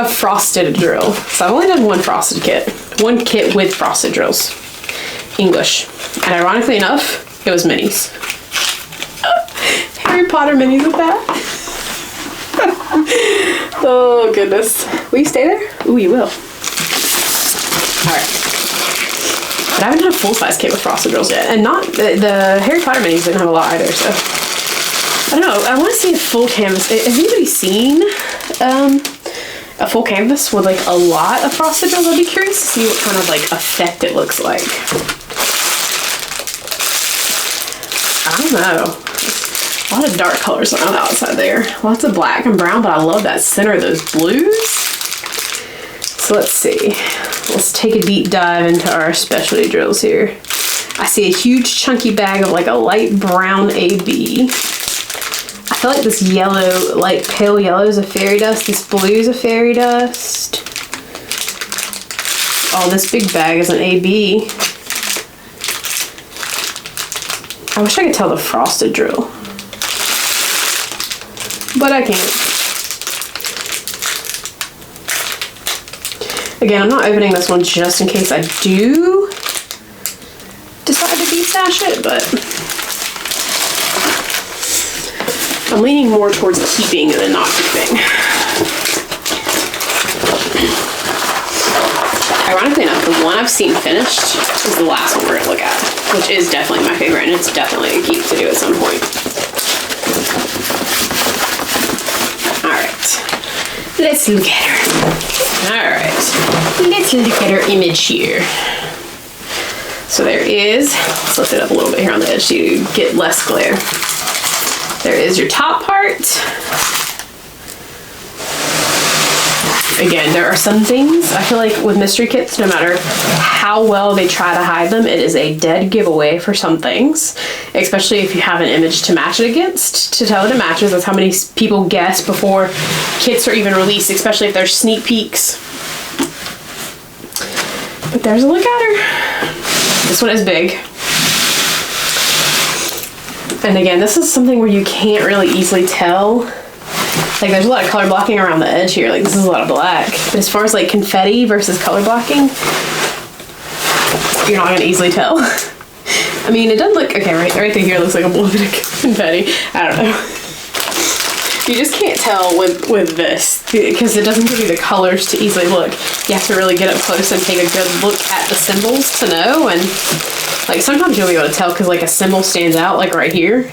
A frosted drill. So I've only done one frosted kit. One kit with frosted drills. English. And ironically enough, it was minis. Harry Potter minis with that. Oh goodness. Will you stay there? Ooh, you will. Alright. But I haven't done a full-size kit with frosted drills yet. And not the Harry Potter minis didn't have a lot either, so I don't know. I want to see a full canvas. Has anybody seen a full canvas with like a lot of frosted drills? I'd be curious to see what kind of like effect it looks like. I don't know. A lot of dark colors on the outside there. Lots of black and brown, but I love that center of those blues. So let's see. Let's take a deep dive into our specialty drills here. I see a huge chunky bag of like a light brown AB. I feel like this yellow, like pale yellow is a fairy dust. This blue is a fairy dust. Oh, this big bag is an AB. I wish I could tell the frosted drill, but I can't. Again, I'm not opening this one just in case I do decide to de-stash it, but I'm leaning more towards keeping than not keeping. Ironically enough, the one I've seen finished is the last one we're gonna look at, which is definitely my favorite, and it's definitely a keep to do at some point. Alright, let's look at her. Alright, let's look at our image here. So there is, let's lift it up a little bit here on the edge so you get less glare. There is your top part, Again, there are some things I feel like with mystery kits, no matter how well they try to hide them, it is a dead giveaway for some things, especially if you have an image to match it against, to tell it matches. That's how many people guess before kits are even released, especially if there's sneak peeks. But there's a look at her. This one is big. And again, this is something where you can't really easily tell. Like, there's a lot of color blocking around the edge here. Like, this is a lot of black. But as far as like confetti versus color blocking, you're not gonna easily tell. I mean, it does look, okay, right through here looks like a little bit of confetti. I don't know. You just can't tell with this because it doesn't give you the colors to easily look. You have to really get up close and take a good look at the symbols to know. And like sometimes you'll be able to tell because like a symbol stands out like right here.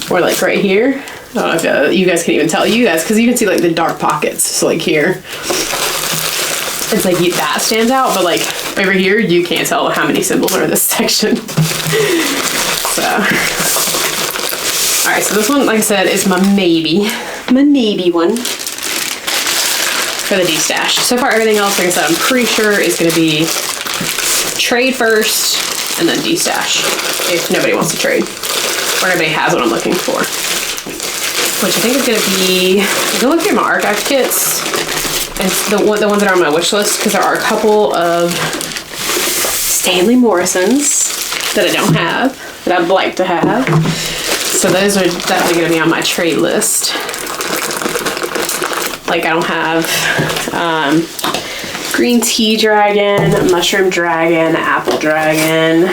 Or like right here. I don't know if you guys can even tell. You guys, because you can see like the dark pockets. So like here. It's like that stands out, but like over here you can't tell how many symbols are in this section. So, all right, so this one, like I said, is my maybe one for the D-stash. So far, everything else, like I said, I'm pretty sure is going to be trade first and then D-stash if nobody wants to trade or nobody has what I'm looking for. Which I think is going to be, I'm going to look through my archive kits. And the ones that are on my wish list, because there are a couple of Stanley Morrisons that I don't have, that I'd like to have. So those are definitely going to be on my trade list. Like I don't have green tea dragon, mushroom dragon, apple dragon.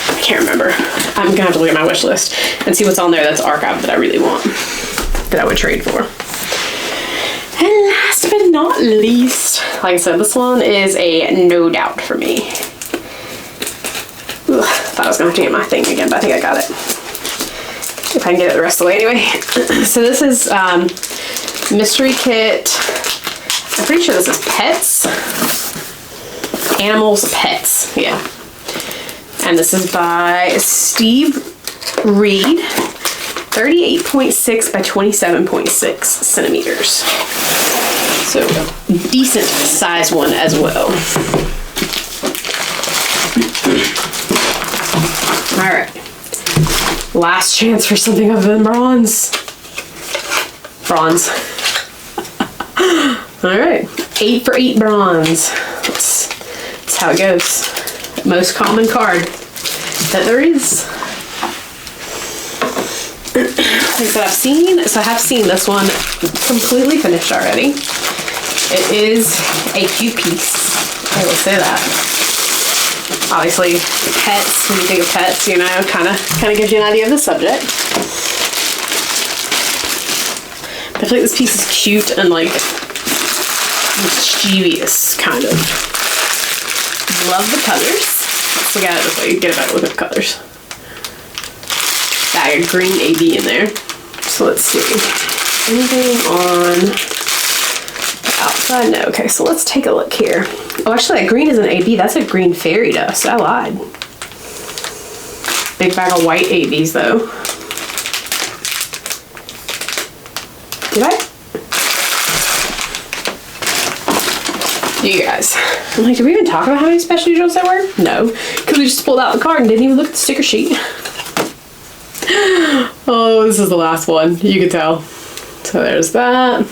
I can't remember. I'm going to have to look at my wish list and see what's on there that's archived that I really want, that I would trade for. And last but not least, like I said, this one is a no doubt for me. Ugh, thought I was gonna have to get my thing again, but I think I got it. If I can get it the rest of the way anyway. So this is mystery kit. I'm pretty sure this is pets. Animals Pets, yeah. And this is by Steve Reed. 38.6 by 27.6 centimeters. So decent size one as well. All right. Last chance for something other than bronze. Bronze. All right. 8 for 8 bronze. That's how it goes. Most common card that there is. Like that I've seen, so I have seen this one completely finished already. It is a cute piece, I will say that. Obviously, pets, when you think of pets, you know, kind of gives you an idea of the subject. I feel like this piece is cute and like mischievous, kind of. Love the colors. Let's look at it this way, you get a better look at the colors. Bag of green AB in there. So let's see. Anything on the outside? No. Okay, so let's take a look here. Oh, actually, that green is an AB. That's a green fairy dust. I lied. Big bag of white ABs, though. Did I? You guys. I'm like, did we even talk about how many special needles there were? No. Because we just pulled out the card and didn't even look at the sticker sheet. Oh, this is the last one. You can tell. So there's that.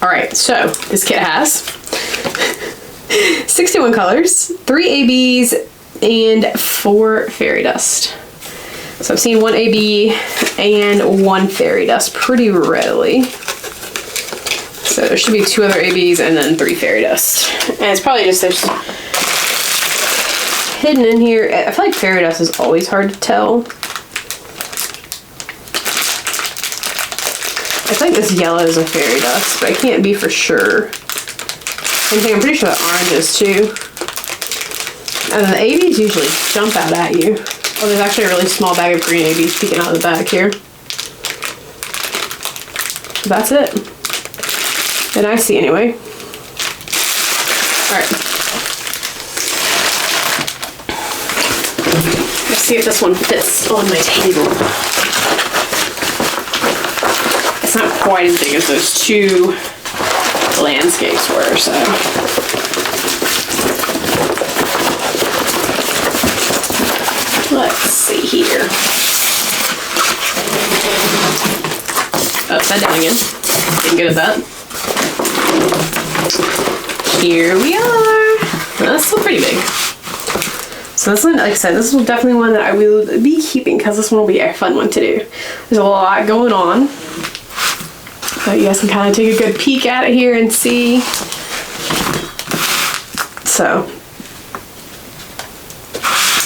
All right, so this kit has 61 colors, 3 ABs, and 4 fairy dust. So I've seen 1 AB and 1 fairy dust pretty readily. So there should be 2 other ABs and then 3 fairy dust. And it's probably just there's hidden in here. I feel like fairy dust is always hard to tell. I think this yellow is a fairy dust, but I can't be for sure. Same thing, I'm pretty sure the orange is too. And then the ABs usually jump out at you. Oh, there's actually a really small bag of green ABs peeking out of the back here. That's it. And I see anyway. Alright. Let's see if this one fits on my table. quite as big as those two landscapes were, so. Let's see here. Upside down again. Getting good at that. Here we are. That's still pretty big. So this one, like I said, this is definitely one that I will be keeping because this one will be a fun one to do. There's a lot going on. But you guys can kind of take a good peek at it here and see. So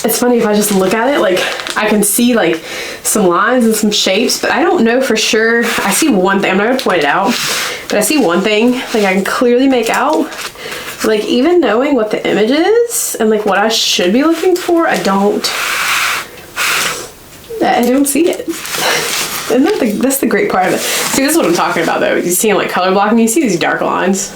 it's funny if I just look at it, like I can see like some lines and some shapes, but I don't know for sure. I see one thing, I'm not gonna point it out, but I see one thing, like I can clearly make out. Like even knowing what the image is and like what I should be looking for, I don't see it. And that's the great part of it. See, this is what I'm talking about though. You see like color blocking, you see these dark lines.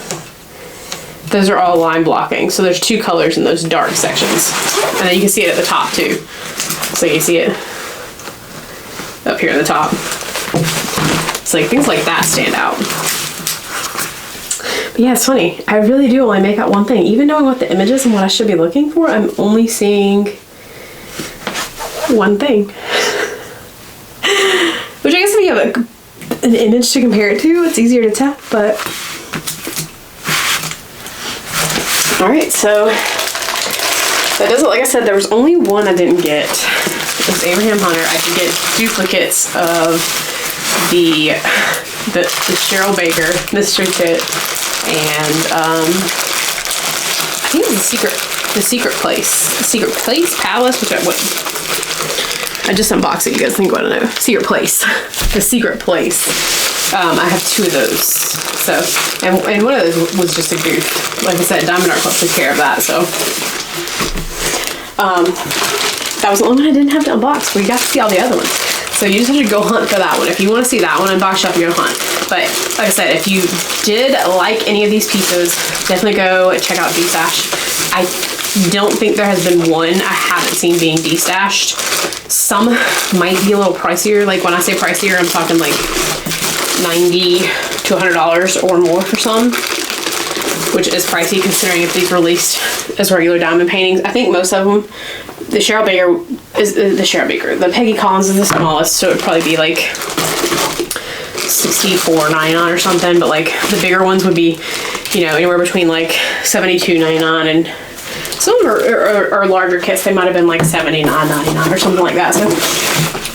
Those are all line blocking. So there's two colors in those dark sections. And then you can see it at the top too. So you see it up here at the top. So like things like that stand out. But yeah, it's funny. I really do only make out one thing. Even knowing what the image is and what I should be looking for, I'm only seeing one thing. Which I guess if you have an image to compare it to, it's easier to tell, but. All right, so that doesn't, like I said, there was only one I didn't get. It was Abraham Hunter. I could get duplicates of the Cheryl Baker mystery kit, and I think it was the secret place palace, which I just unboxed it. You guys think what I know? Secret place, the secret place. I have two of those. So, and one of those was just a goof. Like I said, Diamond Art Club took care of that. So, that was the only one I didn't have to unbox. We got to see all the other ones. So you just have to go hunt for that one. If you want to see that one, unbox shop, you go hunt. But like I said, if you did like any of these pieces, definitely go check out D-Stash. I don't think there has been one I haven't seen being D-Stashed. Some might be a little pricier. Like when I say pricier, I'm talking like $90 to $100 or more for some, which is pricey considering if these released as regular diamond paintings. I think most of them, the Cheryl Baker is the Peggy Collins is the smallest, so it'd probably be like $64.99 or something, but like the bigger ones would be, you know, anywhere between like $72.99, and some of them are larger kits. They might have been like $79.99 or something like that, so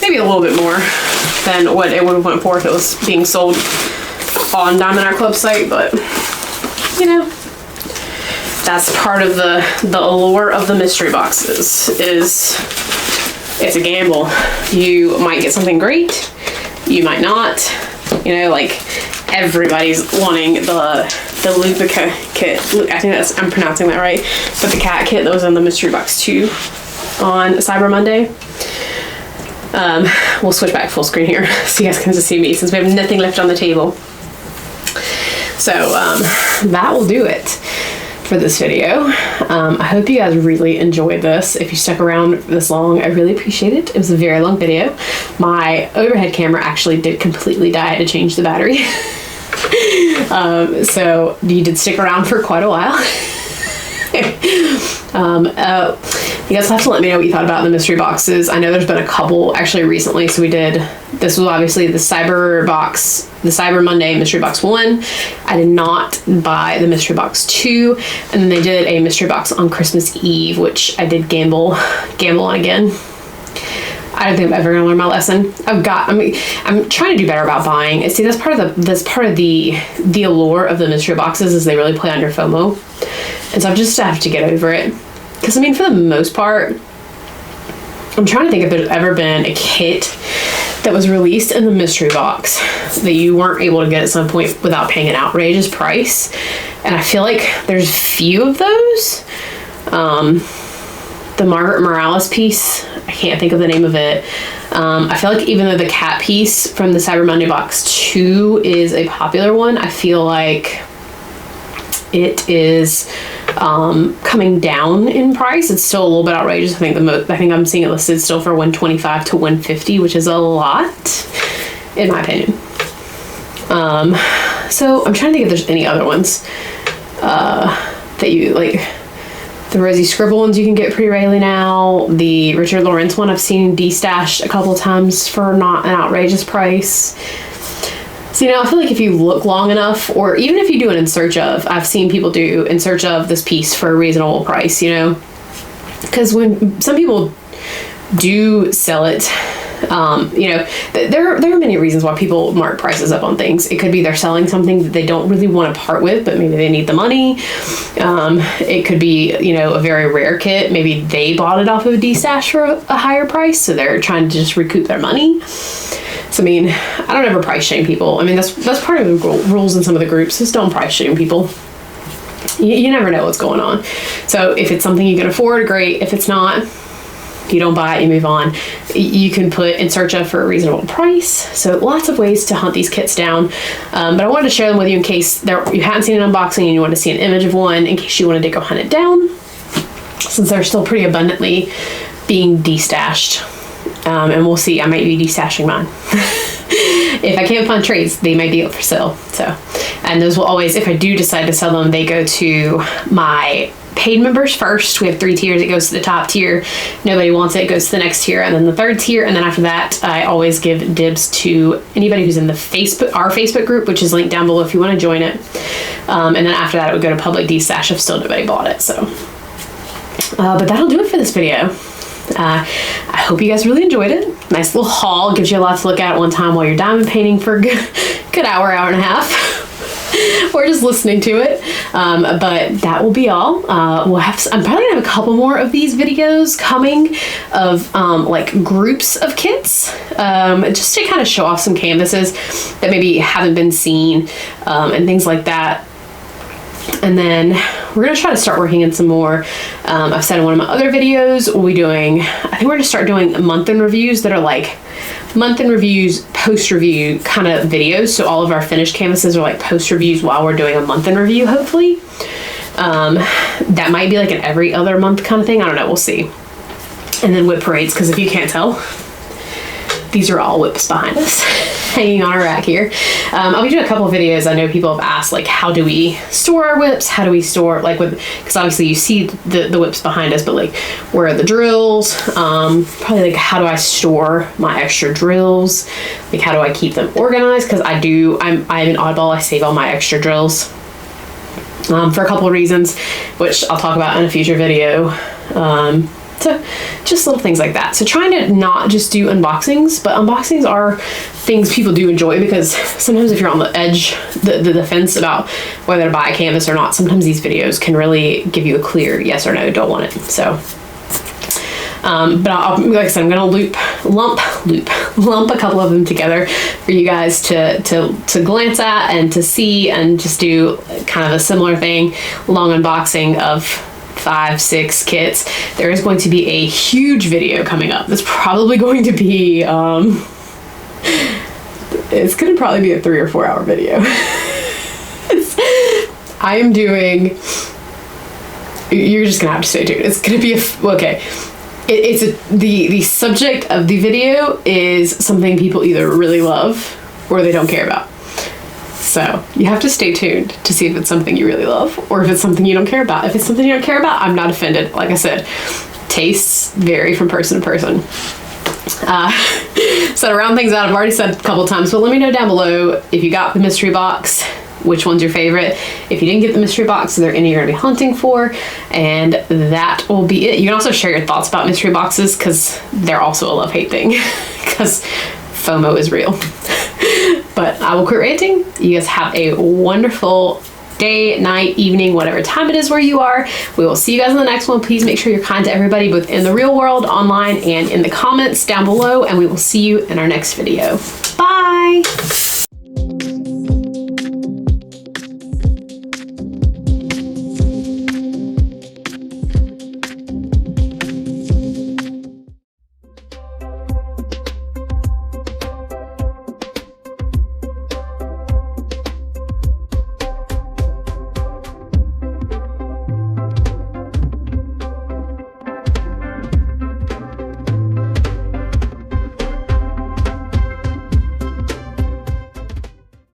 maybe a little bit more than what it would have went for if it was being sold on Diamond Art Club site, but you know, that's part of the allure of the mystery boxes. Is it's a gamble. You might get something great, you might not. You know, like everybody's wanting the Lupa kit. I think I'm pronouncing that right, but the cat kit that was in the mystery box 2 on Cyber Monday. We'll switch back full screen here so you guys can just see me since we have nothing left on the table. So that will do it for this video. I hope you guys really enjoyed this. If you stuck around this long, I really appreciate it. It was a very long video. My overhead camera actually did completely die. I had to change the battery. So you did stick around for quite a while. You guys have to let me know what you thought about the mystery boxes. I know there's been a couple actually recently. So this was obviously the Cyber Monday mystery box 1. I did not buy the mystery box 2, and then they did a mystery box on Christmas Eve, which I did gamble on again. I don't think I'm ever gonna learn my lesson. I'm trying to do better about buying. See, that's part of the allure of the mystery boxes is they really play on your FOMO. And so I just have to get over it. Because I mean, for the most part, I'm trying to think if there's ever been a kit that was released in the mystery box that you weren't able to get at some point without paying an outrageous price. And I feel like there's few of those. The Margaret Morales piece, I can't think of the name of it. I feel like even though the cat piece from the Cyber Monday box 2 is a popular one, I feel like it is coming down in price. It's still a little bit outrageous. I think I'm seeing it listed still for $125 to $150, which is a lot, in my opinion. So I'm trying to think if there's any other ones that you like. The Rosie Scribble ones you can get pretty regularly now. The Richard Lawrence one I've seen destashed a couple times for not an outrageous price. So, I feel like if you look long enough, or even if you do an in search of, I've seen people do in search of this piece for a reasonable price, because when some people do sell it, there are many reasons why people mark prices up on things. It could be they're selling something that they don't really want to part with, but maybe they need the money. It could be, a very rare kit. Maybe they bought it off of a D-stash for a higher price, so they're trying to just recoup their money. So, I don't ever price shame people. That's part of the rules in some of the groups, is don't price shame people. You never know what's going on. So if it's something you can afford, great. If it's not, you don't buy it, you move on. You can put in search of for a reasonable price. So lots of ways to hunt these kits down. But I wanted to share them with you in case you hadn't seen an unboxing and you want to see an image of one, in case you wanted to go hunt it down, since they're still pretty abundantly being destashed. And we'll see, I might be destashing mine. If I can't find trades, they might be up for sale. So, and those will always, if I do decide to sell them, they go to my paid members first. We have 3 tiers. It goes to the top tier. Nobody wants it. It goes to the next tier, and then the 3rd tier. And then after that, I always give dibs to anybody who's in our Facebook group, which is linked down below if you want to join it. And then after that, it would go to public destash if still nobody bought it. So, but that'll do it for this video. I hope you guys really enjoyed it. Nice little haul. Gives you a lot to look at one time while you're diamond painting for a good hour and a half. Or just listening to it. But that will be all. I'm probably gonna have a couple more of these videos coming of like groups of kits, just to kind of show off some canvases that maybe haven't been seen, and things like that. And then we're going to try to start working in some more. I've said in one of my other videos, I think we're going to start doing month in reviews that are like month in reviews, post review kind of videos. So all of our finished canvases are like post reviews while we're doing a month in review, hopefully. That might be like an every other month kind of thing. I don't know. We'll see. And then whip parades, because if you can't tell, these are all whips behind us, hanging on our rack here. I'll be doing a couple of videos. I know people have asked, like, how do we store our whips? How do we store, like, because obviously you see the whips behind us, but like, where are the drills? Probably like, how do I store my extra drills? Like, how do I keep them organized? Because I'm an oddball. I save all my extra drills for a couple of reasons, which I'll talk about in a future video. So just little things like that. So trying to not just do unboxings, but unboxings are things people do enjoy, because sometimes if you're on the edge, the fence about whether to buy a canvas or not, sometimes these videos can really give you a clear yes or no, don't want it. So, but like I said, I'm gonna lump a couple of them together for you guys to glance at and to see, and just do kind of a similar thing, long unboxing of 5-6 kits. There is going to be a huge video coming up. It's probably going to be it's going to probably be a 3 or 4 hour video. I am doing, you're just gonna have to stay tuned. It's gonna be the subject of the video is something people either really love or they don't care about. So you have to stay tuned to see if it's something you really love or if it's something you don't care about. If it's something you don't care about, I'm not offended. Like I said, tastes vary from person to person. So to round things out, I've already said a couple times, but let me know down below if you got the mystery box, which one's your favorite. If you didn't get the mystery box, are there any you're gonna be hunting for? And that will be it. You can also share your thoughts about mystery boxes, because they're also a love-hate thing, because FOMO is real. But I will quit ranting. You guys have a wonderful day, night, evening, whatever time it is where you are. We will see you guys in the next one. Please make sure you're kind to everybody, both in the real world, online, and in the comments down below. And we will see you in our next video. Bye.